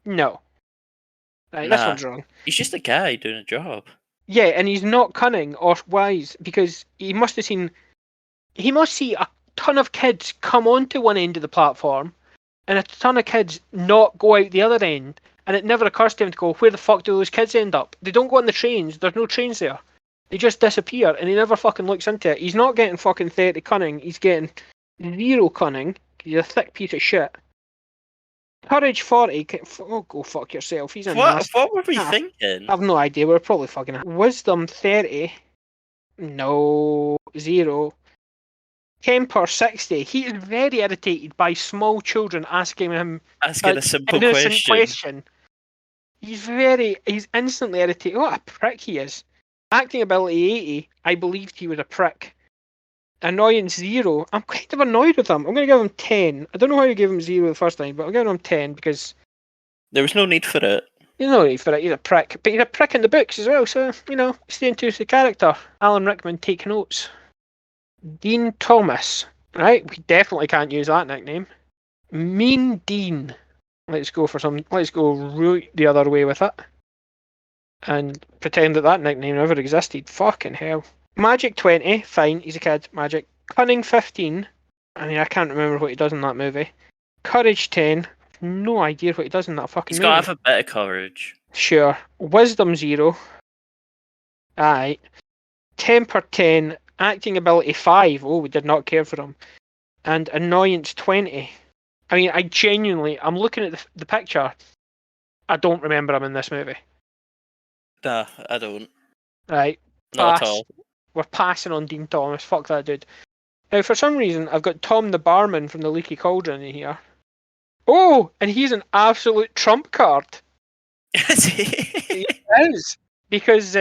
No. Right, this one's wrong. He's just a guy doing a job. Yeah, and he's not cunning or wise because he must see a ton of kids come onto one end of the platform and a ton of kids not go out the other end, and it never occurs to him to go, where the fuck do those kids end up? They don't go on the trains, there's no trains there. They just disappear, and he never fucking looks into it. He's not getting fucking 30 cunning, he's getting 0 cunning. He's a thick piece of shit. Courage 40, oh, go fuck yourself. He's a What were we thinking? I have no idea, we're probably fucking... Wisdom 30, no, 0. Temper 60, he is very irritated by small children asking him a simple question. He's instantly irritated. What a prick he is. Acting ability 80, I believed he was a prick. Annoyance 0, I'm kind of annoyed with him. I'm going to give him 10. I don't know why you gave him 0 the first time, but I'll give him 10 because... There was no need for it. There's no need for it, he's a prick. But he's a prick in the books as well, so, staying true to the character. Alan Rickman, take notes. Dean Thomas. Right, we definitely can't use that nickname. Mean Dean. Let's go right the other way with it. And pretend that nickname never existed. Fucking hell. Magic 20, fine, he's a kid, magic. Cunning 15, I mean, I can't remember what he does in that movie. Courage 10, no idea what he does in that fucking movie. He's got to have a bit of courage. Sure. Wisdom 0. Aye. Temper 10, acting ability 5, oh, we did not care for him. And annoyance 20. I mean, I'm looking at the picture, I don't remember him in this movie. Nah, I don't. Right. Not at all. We're passing on Dean Thomas. Fuck that dude. Now, for some reason, I've got Tom the barman from the Leaky Cauldron in here. Oh, and he's an absolute trump card. Is he? He is. Because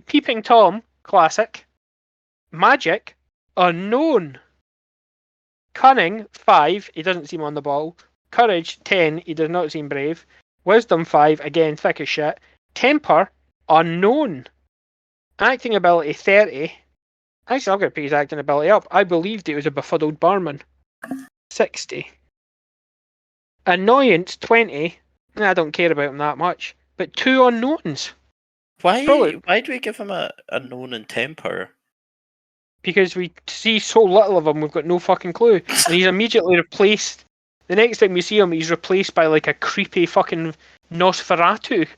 Peeping Tom, classic. Magic, unknown. Cunning, 5, he doesn't seem on the ball. Courage, 10, he does not seem brave. Wisdom, 5, again, thick as shit. Temper, unknown. Acting ability 30. Actually, I'm going to pick his acting ability up. I believed it was a befuddled barman. 60. Annoyance 20. I don't care about him that much. But 2 unknowns. Why do we give him a known and temper? Because we see so little of him, we've got no fucking clue. And he's immediately replaced. The next time we see him, he's replaced by like a creepy fucking Nosferatu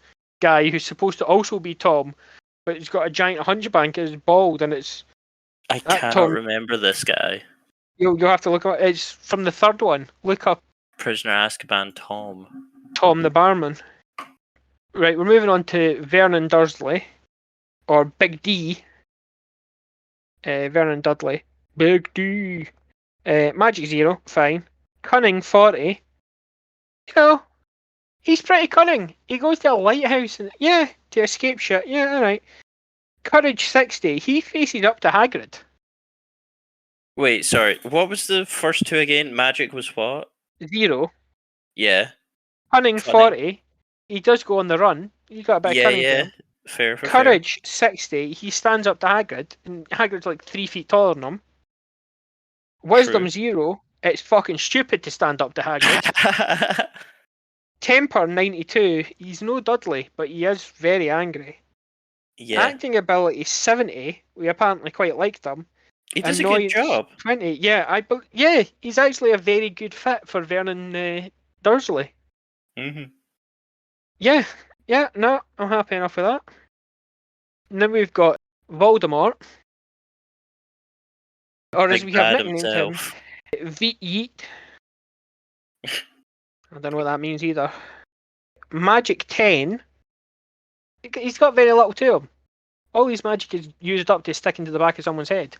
guy who's supposed to also be Tom. But he's got a giant hunchback and is bald, and it's... I cannot remember this guy. You'll have to look up... It's from the third one. Look up... Prisoner Azkaban Tom. Tom the barman. Right, we're moving on to Vernon Dursley. Or Big D. Vernon Dudley. Big D. Magic 0, fine. Cunning 40. He's pretty cunning. He goes to a lighthouse and to escape shit. Yeah, alright. Courage 60. He faces up to Hagrid. Wait, sorry. What was the first 2 again? Magic was what? 0. Yeah. Cunning 40. He does go on the run. He's got a bit of cunning. Yeah. Fair. Courage 60. He stands up to Hagrid, and Hagrid's like 3 feet taller than him. Wisdom 0. It's fucking stupid to stand up to Hagrid. Temper 92. He's no Dudley, but he is very angry. Yeah. Acting ability 70. We apparently quite liked him. He does a good job. 20. Yeah, he's actually a very good fit for Vernon Dursley. Mm-hmm. Yeah, no, I'm happy enough with that. And then we've got Voldemort. Or as we have nicknamed him, Yeet. I don't know what that means either. Magic 10. He's got very little to him. All his magic is used up to stick into the back of someone's head.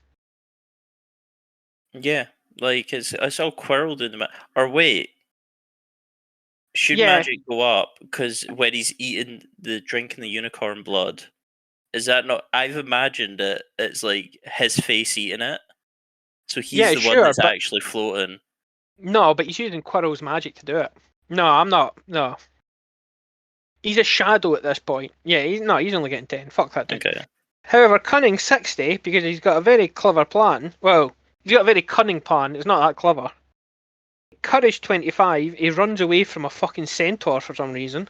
Yeah, like it's all quirled in the or wait, should Yeah. magic go up because when he's eating the drinking the unicorn blood? Is that not? I've imagined it. It's like his face eating it, so he's the one that's actually floating. No, but he's using Quirrell's magic to do it. No, I'm not. No. He's a shadow at this point. Yeah, he's only getting 10. Fuck that dude. Okay. However, cunning 60 because he's got a very clever plan. Well, he's got a very cunning plan. It's not that clever. Courage 25. He runs away from a fucking centaur for some reason.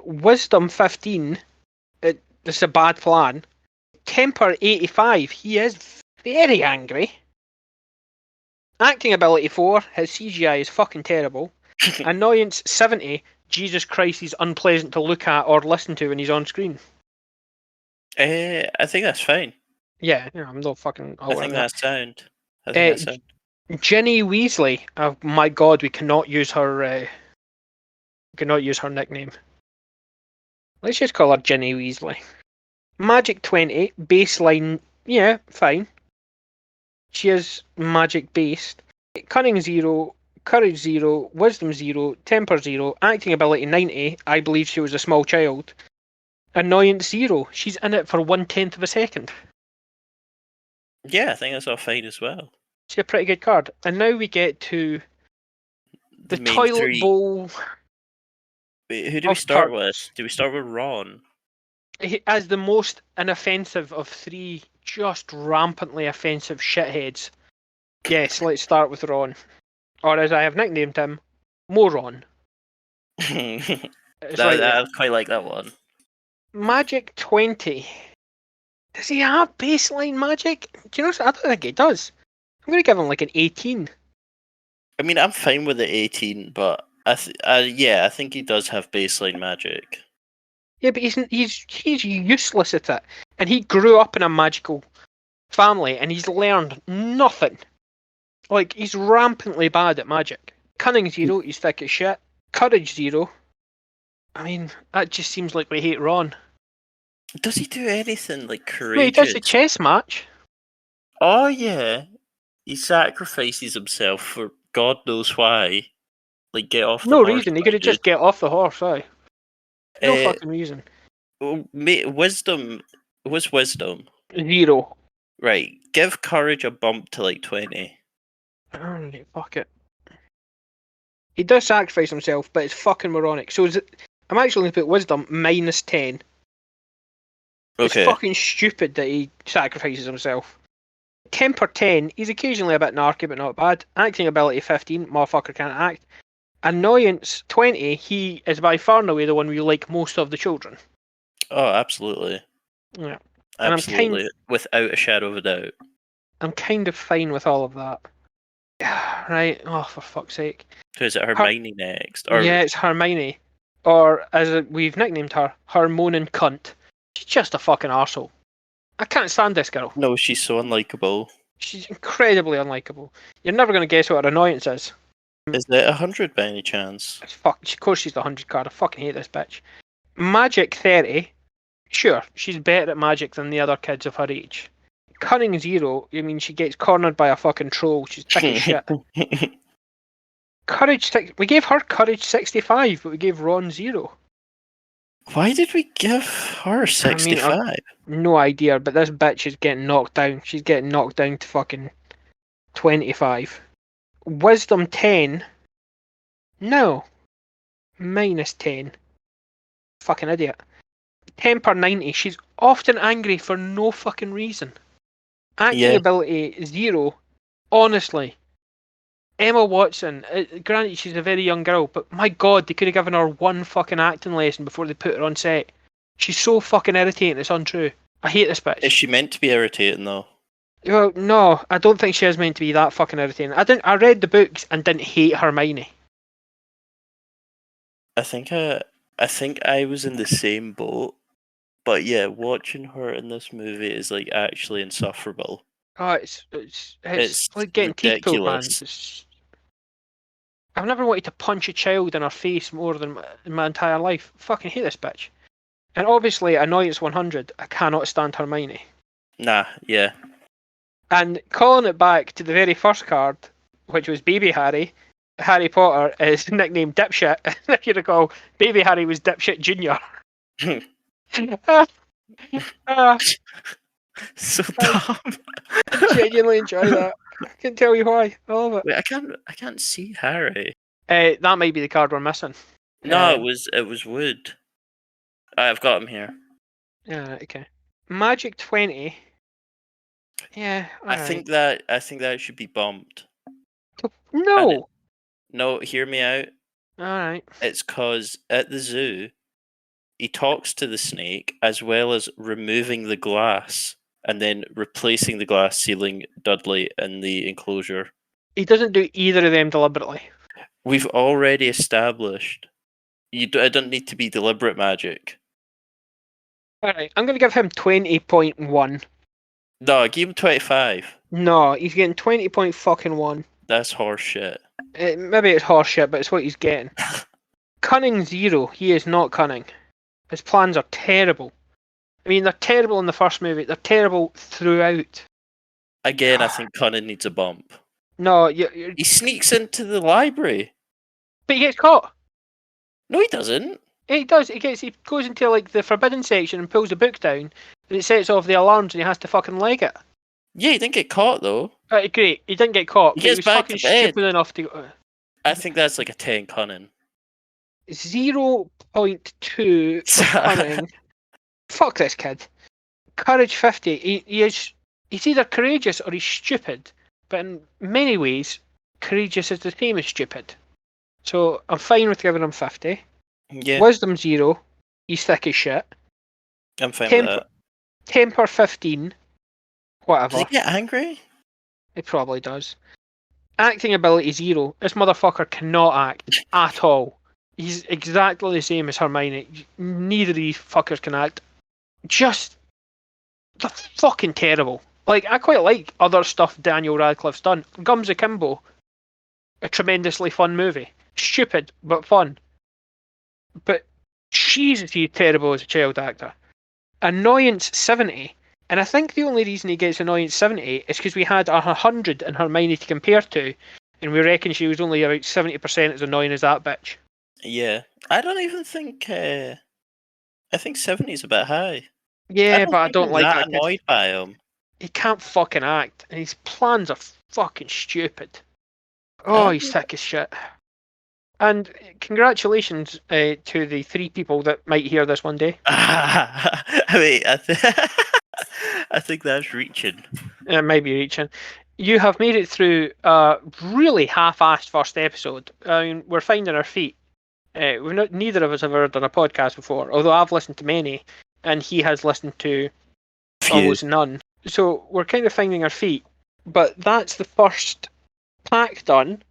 Wisdom 15. This is a bad plan. Temper 85. He is very angry. Acting ability 4. His CGI is fucking terrible. Annoyance 70. Jesus Christ, he's unpleasant to look at or listen to when he's on screen. I think that's fine. Yeah, I'm not fucking. I think that's sound. I think that's sound. Ginny Weasley. Oh my god, we cannot use her. Cannot use her nickname. Let's just call her Ginny Weasley. Magic 20, baseline. Yeah, fine. She is magic based. Cunning 0, courage 0, wisdom 0, temper 0, acting ability 90. I believe she was a small child. Annoyance 0. She's in it for 1/10 of a second. Yeah, I think that's all fine as well. She's a pretty good card. And now we get to the toilet bowl. Wait, who do we start with? Do we start with Ron? As the most inoffensive of 3 just rampantly offensive shitheads. Yes, let's start with Ron. Or as I have nicknamed him, Moron. I quite like that one. Magic 20. Does he have baseline magic? Do you know? I don't think he does. I'm going to give him like an 18. I mean, I'm fine with the 18, but I think he does have baseline magic. Yeah, but he's useless at it, and he grew up in a magical family, and he's learned nothing. Like, he's rampantly bad at magic. Cunning 0, he's thick as shit. Courage 0. I mean, that just seems like we hate Ron. Does he do anything like courageous? Wait, he does the chess match. Oh yeah, he sacrifices himself for God knows why. Like get off the horse. No reason. He could have just get off the horse. Aye. No fucking reason. Wisdom. What's wisdom? 0. Right. Give courage a bump to like 20. Alright, fuck it. He does sacrifice himself, but it's fucking moronic. So I'm actually going to put wisdom minus 10. Okay. It's fucking stupid that he sacrifices himself. Temper 10, he's occasionally a bit narky, but not bad. Acting ability 15, motherfucker can't act. Annoyance 20, he is by far and away the one we like most of the children. Oh, absolutely. Yeah. Absolutely, without a shadow of a doubt. I'm kind of fine with all of that. Right, oh, for fuck's sake. So is it Hermione next? Yeah, it's Hermione. Or, as we've nicknamed her, Moaning Cunt. She's just a fucking arsehole. I can't stand this girl. No, she's so unlikable. She's incredibly unlikable. You're never going to guess what her annoyance is. Is it 100 by any chance? Of course she's the 100 card. I fucking hate this bitch. Magic 30. Sure, she's better at magic than the other kids of her age. Cunning 0. I mean, she gets cornered by a fucking troll. She's thick as shit. Courage 6. We gave her courage 65, but we gave Ron 0. Why did we give her 65? I mean, no idea, but this bitch is getting knocked down. She's getting knocked down to fucking 25. Wisdom 10. No. Minus 10. Fucking idiot. Temper 90. She's often angry for no fucking reason. Acting ability 0. Honestly. Emma Watson, granted she's a very young girl, but my god, they could have given her one fucking acting lesson before they put her on set. She's so fucking irritating, it's untrue. I hate this bitch. Is she meant to be irritating though? Well, no, I don't think she is meant to be that fucking irritating. I read the books and didn't hate Hermione. I think I was in the same boat, but yeah, watching her in this movie is like actually insufferable. Oh, it's like getting teeth pulled, man. I've never wanted to punch a child in her face more than in my entire life. Fucking hate this bitch. And obviously, Annoyance 100, I cannot stand Hermione. Nah, yeah. And calling it back to the very first card, which was Baby Harry, Harry Potter is nicknamed Dipshit. If you recall, Baby Harry was Dipshit Junior. So dumb. I genuinely enjoy that. I can't tell you why. I love it. Wait, I can't see Harry. That might be the card we're missing. No, it was wood. I've got him here. Yeah, okay. Magic 20. Yeah, I think that should be bumped. No. No, hear me out. All right. It's because at the zoo, he talks to the snake as well as removing the glass and then replacing the glass, sealing Dudley in the enclosure. He doesn't do either of them deliberately. We've already established. It doesn't need to be deliberate magic. Alright, I'm going to give him 20.1. No, give him 25. No, he's getting 20.1. That's horse shit. Maybe it's horseshit, but it's what he's getting. Cunning 0. He is not cunning. His plans are terrible. I mean, they're terrible in the first movie. They're terrible throughout. Again, I think Cunning needs a bump. No, he sneaks into the library. But he gets caught. No, he doesn't. He does. He goes into like the forbidden section and pulls the book down, and it sets off the alarms, and he has to fucking leg it. Yeah, he didn't get caught though. Great, he didn't get caught. He was fucking stupid enough to. I think that's like a 10 Cunning. 0.2 for cunning. Fuck this kid. Courage 50. He's either courageous or he's stupid. But in many ways, courageous is the same as stupid. So I'm fine with giving him 50. Yeah. Wisdom 0. He's thick as shit. I'm fine with that. Temper 15. Whatever. Does he get angry? It probably does. Acting ability 0. This motherfucker cannot act at all. He's exactly the same as Hermione. Neither of these fuckers can act. They're fucking terrible. Like, I quite like other stuff Daniel Radcliffe's done. Gums Akimbo, a tremendously fun movie. Stupid, but fun. But Jesus, he's terrible as a child actor. Annoyance 70. And I think the only reason he gets Annoyance 70 is because we had 100 in Hermione to compare to, and we reckon she was only about 70% as annoying as that bitch. Yeah. I don't even think... I think 70 is a bit high. Yeah, but I don't like that. Annoyed by him. He can't fucking act, and his plans are fucking stupid. Oh, he's thick as shit. And congratulations to the 3 people that might hear this one day. I mean, I think that's reaching. It might be reaching. You have made it through a really half-assed first episode. I mean, we're finding our feet. Neither of us have ever done a podcast before, although I've listened to many, and he has listened to almost none. So we're kind of finding our feet. But that's the first pack done.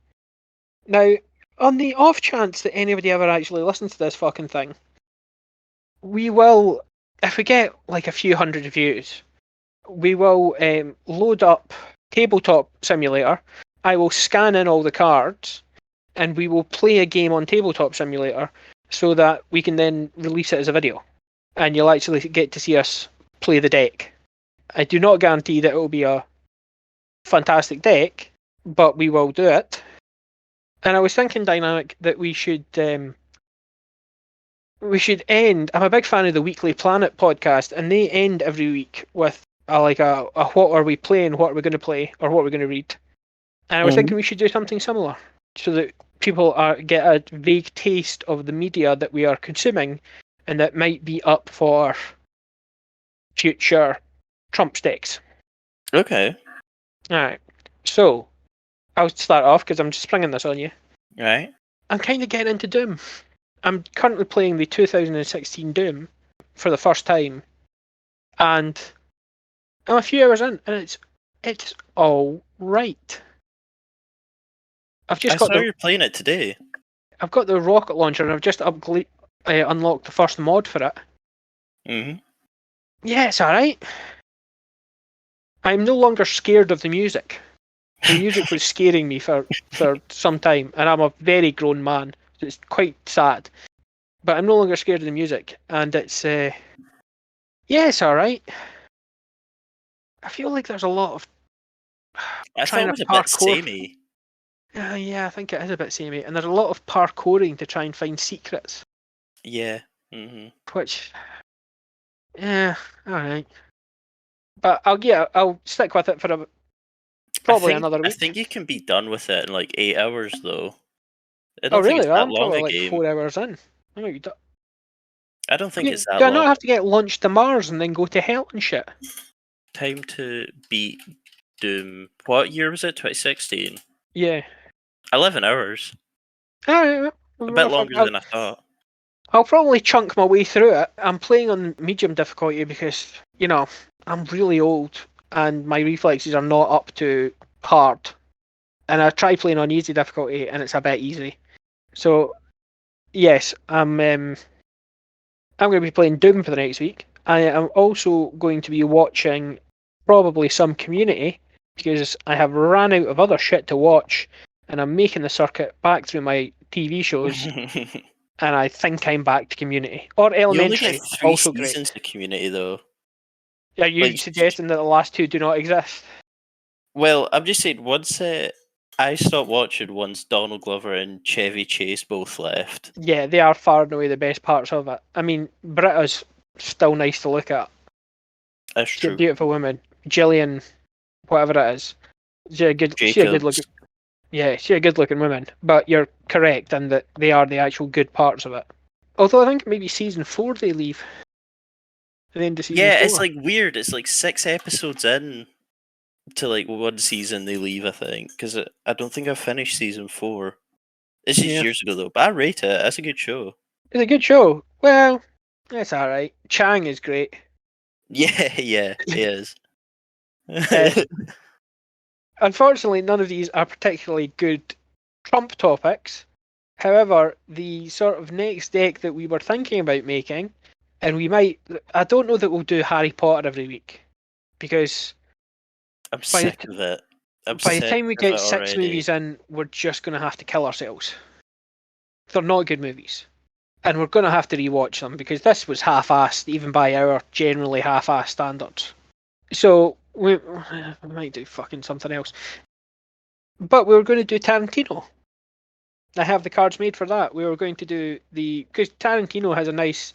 Now, on the off chance that anybody ever actually listens to this fucking thing, we will, if we get like a few hundred views, we will load up Tabletop Simulator. I will scan in all the cards, and we will play a game on Tabletop Simulator so that we can then release it as a video. And you'll actually get to see us play the deck. I do not guarantee that it will be a fantastic deck, but we will do it. And I was thinking, Dynamic, that we should end. I'm a big fan of the Weekly Planet podcast, and they end every week with a what are we playing, what are we going to play, or what we're going to read. And I was thinking we should do something similar, so that people get a vague taste of the media that we are consuming, and that might be up for future Trump stakes. Okay. Alright. So, I'll start off because I'm just springing this on you. Right. I'm kind of getting into Doom. I'm currently playing the 2016 Doom for the first time. And I'm a few hours in, and it's all right. I saw you're playing it today. I've got the rocket launcher, and I've just unlocked the first mod for it. Mm-hmm. Yeah, it's alright. I'm no longer scared of the music. The music was scaring me for some time, and I'm a very grown man, so it's quite sad. but I'm no longer scared of the music, and it's it's all right. I feel like there's a lot of I thought trying it to was a bit parkour. samey. Yeah, I think it is a bit samey, and there's a lot of parkouring to try and find secrets. Yeah. Which, yeah, all right. But I'll stick with it for probably another I week. think you can be done with it in like 8 hours, though. I Oh, don't think really? it's Well, that I'm long probably a like game. 4 hours in. I don't think it's that Do I long. not have to get lunch to Mars and then go to hell and shit? Time to beat Doom. What year was it? 2016? Yeah. 11 hours. Alright, A bit longer than I thought. I'll probably chunk my way through it. I'm playing on medium difficulty because, I'm really old and my reflexes are not up to hard. And I try playing on easy difficulty and it's a bit easy. So, yes, I'm going to be playing Doom for the next week. I am also going to be watching probably some Community because I have ran out of other shit to watch and I'm making the circuit back through my TV shows. And I think I'm back to Community. Or You only get Elementary, 3 also great. seasons of Community, though. Are you suggesting that the last 2 do not exist? Well, I'm just saying, once I stopped watching once Donald Glover and Chevy Chase both left. Yeah, they are far and away the best parts of it. I mean, Britta's still nice to look at. That's She's true. a beautiful woman. Gillian, whatever it is. She's a good looking. Yeah, she's a good looking woman. But you're correct in that they are the actual good parts of it. Although I think maybe season 4 they leave. At the end of season 4. It's like weird. It's like 6 episodes in to like one season they leave, I think. Because I don't think I've finished season 4. This is years ago, though. But I rate it. That's a good show. It's a good show. Well, it's alright. Chang is great. Yeah, he is. Unfortunately, none of these are particularly good Trump topics. However, the sort of next deck that we were thinking about making, and I don't know that we'll do Harry Potter every week, because I'm sick of it. By the time we get 6 movies in, we're just going to have to kill ourselves. They're not good movies. And we're going to have to rewatch them, because this was half-assed, even by our generally half-assed standards. So, we might do fucking something else. But we were going to do Tarantino. I have the cards made for that. We were going to do because Tarantino has a nice,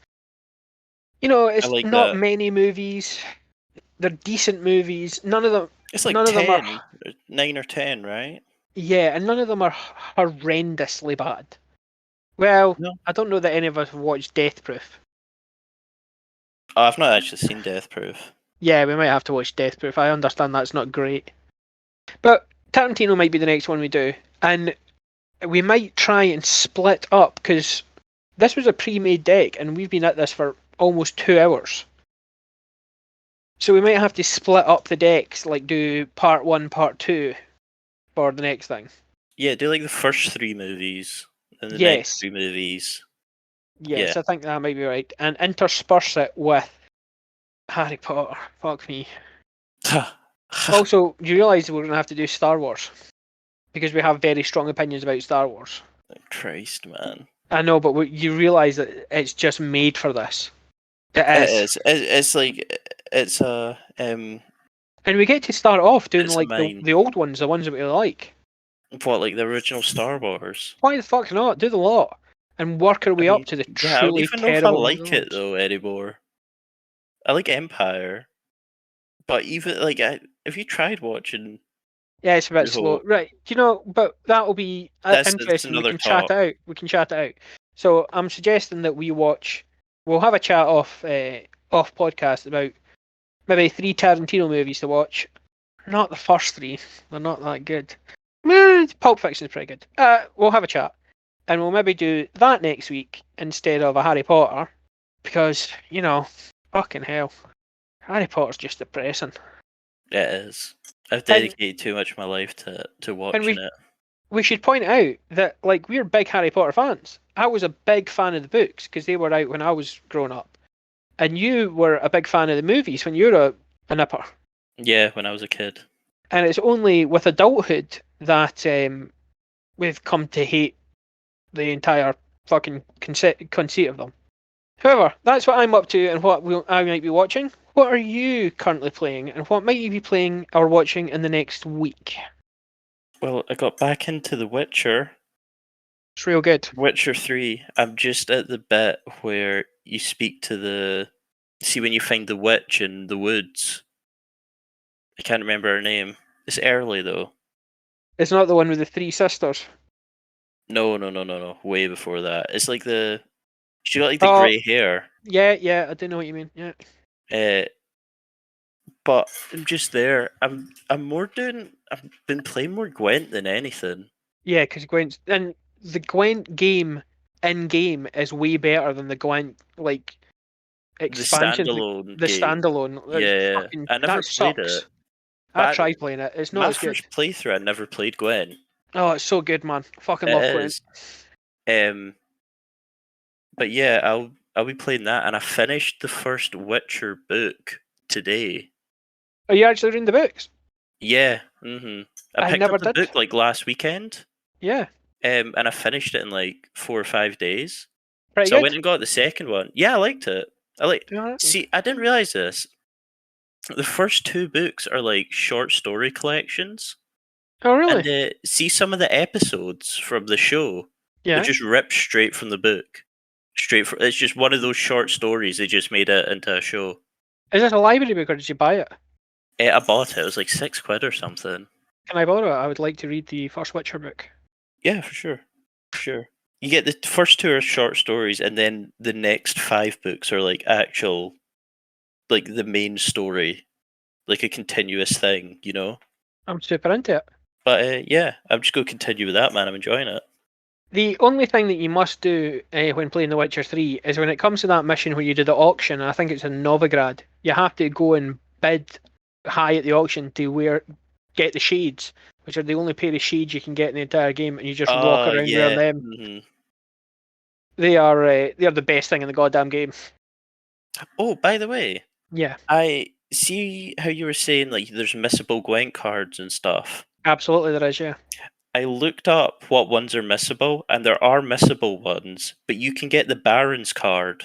it's like not that. many movies. They're decent movies. None of them. It's like none 10, of them are 9 or 10, right? Yeah, and none of them are horrendously bad. Well, No. I don't know that any of us have watched Death Proof. Oh, I've not actually seen Death Proof. Yeah, we might have to watch Death Proof. I understand that's not great. But Tarantino might be the next one we do. And we might try and split up, because this was a pre-made deck, and we've been at this for almost 2 hours. So we might have to split up the decks, like do part 1, part 2 for the next thing. Yeah, do like the first 3 movies and the next 3 movies. Yes, yeah. I think that might be right. And intersperse it with Harry Potter. Fuck me. Also, you realise we're going to have to do Star Wars, because we have very strong opinions about Star Wars. Christ, man. I know, but you realise that it's just made for this. It is. It's like it's a. And we get to start off doing like the old ones, the ones that we like. What, like the original Star Wars? Why the fuck not? Do the lot and work our way up to the truly terrible. I don't even know if I like it though anymore. I like Empire, but even like, have you tried watching? Yeah, it's a bit slow, right? But that'll be interesting. We can chat it out. So I'm suggesting that we watch. We'll have a chat off podcast about maybe 3 Tarantino movies to watch. Not the first 3; they're not that good. Pulp Fiction is pretty good. We'll have a chat, and we'll maybe do that next week instead of a Harry Potter, because fucking hell, Harry Potter's just depressing. It is. I've dedicated too much of my life to watching it. We should point out that we're big Harry Potter fans. I was a big fan of the books because they were out when I was growing up, and you were a big fan of the movies when you were a nipper. Yeah, when I was a kid. And it's only with adulthood that we've come to hate the entire fucking conceit of them. However, that's what I'm up to and what I might be watching. What are you currently playing, and what might you be playing or watching in the next week? Well, I got back into The Witcher. It's real good. Witcher 3. I'm just at the bit where you speak to the... See, when you find the witch in the woods. I can't remember her name. It's early, though. It's not the one with the 3 sisters. No. Way before that. It's like the... She got like the grey hair. Yeah, I do know what you mean. Yeah. But I'm just there. I'm more doing... I've been playing more Gwent than anything. Yeah, because Gwent... And the Gwent game in-game is way better than the Gwent, like, expansion. The standalone. Yeah. I never played it. I tried playing it. It's not as good. My first playthrough, I never played Gwent. Oh, it's so good, man. Fucking love Gwent. But yeah, I'll be playing that, and I finished the first Witcher book today. Are you actually reading the books? Yeah. I picked up the book like last weekend. Yeah. And I finished it in like 4 or 5 days. Pretty good. I went and got the second one. Yeah, I liked it. See, I didn't realize this. The first 2 books are like short story collections. Oh, really? And see some of the episodes from the show. Yeah. They're just ripped straight from the book. It's just one of those short stories. They just made it into a show. Is this a library book or did you buy it? I bought it. It was like £6 or something. Can I borrow it? I would like to read the first Witcher book. Yeah, for sure. You get the first 2 are short stories, and then the next 5 books are like actual, like the main story, like a continuous thing, you know? I'm super into it. But yeah, I'm just going to continue with that, man. I'm enjoying it. The only thing that you must do when playing The Witcher 3 is when it comes to that mission where you do the auction, I think it's in Novigrad, you have to go and bid high at the auction to get the shades, which are the only pair of shades you can get in the entire game, and you just walk around wearing them. Mm-hmm. They're the best thing in the goddamn game. Oh, by the way, yeah, I see how you were saying like there's missable Gwent cards and stuff. Absolutely, there is. Yeah. I looked up what ones are missable, and there are missable ones, but you can get the Baron's card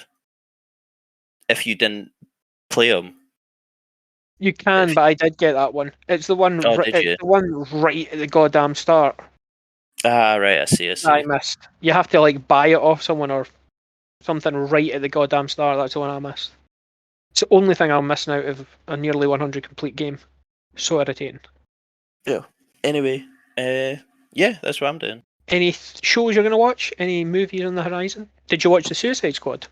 if you didn't play them. You can, but I did get that one. It's the one. The one right at the goddamn start. Ah, right. I see. I missed. You have to like buy it off someone or something right at the goddamn start. That's the one I missed. It's the only thing I'm missing out of a nearly 100 complete game. So irritating. Yeah. Anyway, yeah, that's what I'm doing. Any shows you're gonna watch? Any movies on the horizon? Did you watch The Suicide Squad?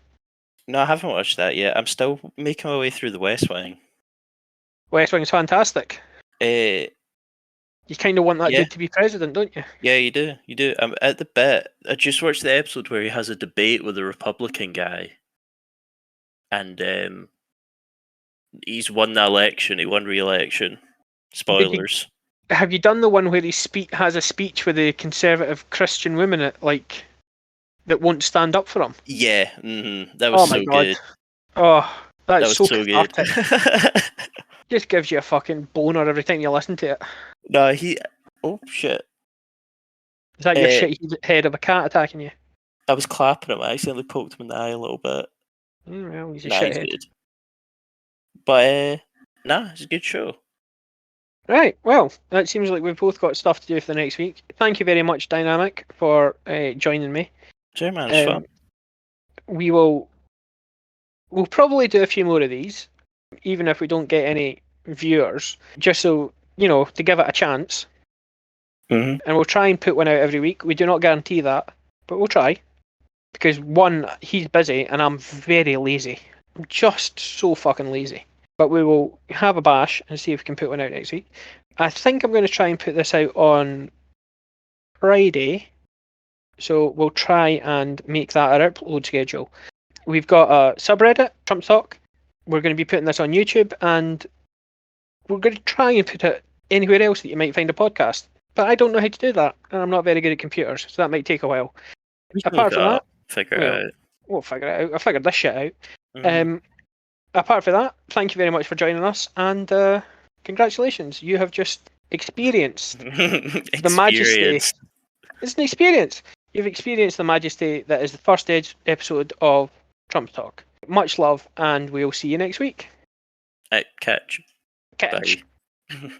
No, I haven't watched that yet. I'm still making my way through The West Wing. West Wing's fantastic. You kind of want that dude to be president, don't you? Yeah, you do. You do. I'm at the bit. I just watched the episode where he has a debate with a Republican guy, and he's won the election. He won re-election. Spoilers. Have you done the one where he has a speech with a conservative Christian woman that won't stand up for him? Yeah, that was so good. Oh, that is so good. Just gives you a fucking boner every time you listen to it. No, oh shit. Is that your shit head of a cat attacking you? I was clapping him. I accidentally poked him in the eye a little bit. Well, he's a shithead. Good. But it's a good show. Right, well, it seems like we've both got stuff to do for the next week. Thank you very much, Dynamic, for joining me. Sure, man, it's fun. We'll probably do a few more of these, even if we don't get any viewers, just so, to give it a chance. Mm-hmm. And we'll try and put one out every week. We do not guarantee that, but we'll try. Because, one, he's busy, and I'm very lazy. I'm just so fucking lazy. But we will have a bash and see if we can put one out next week. I think I'm going to try and put this out on Friday. So we'll try and make that our upload schedule. We've got a subreddit, Trump Talk. We're going to be putting this on YouTube, and we're going to try and put it anywhere else that you might find a podcast. But I don't know how to do that, and I'm not very good at computers, so that might take a while. Apart from that, figure it out. We'll figure it out. I figured this shit out. Mm-hmm. Apart from that, thank you very much for joining us, and congratulations. You have just experienced the majesty. It's an experience. You've experienced the majesty that is the first episode of Trump Talk. Much love, and we'll see you next week. Catch. Catch. Bye.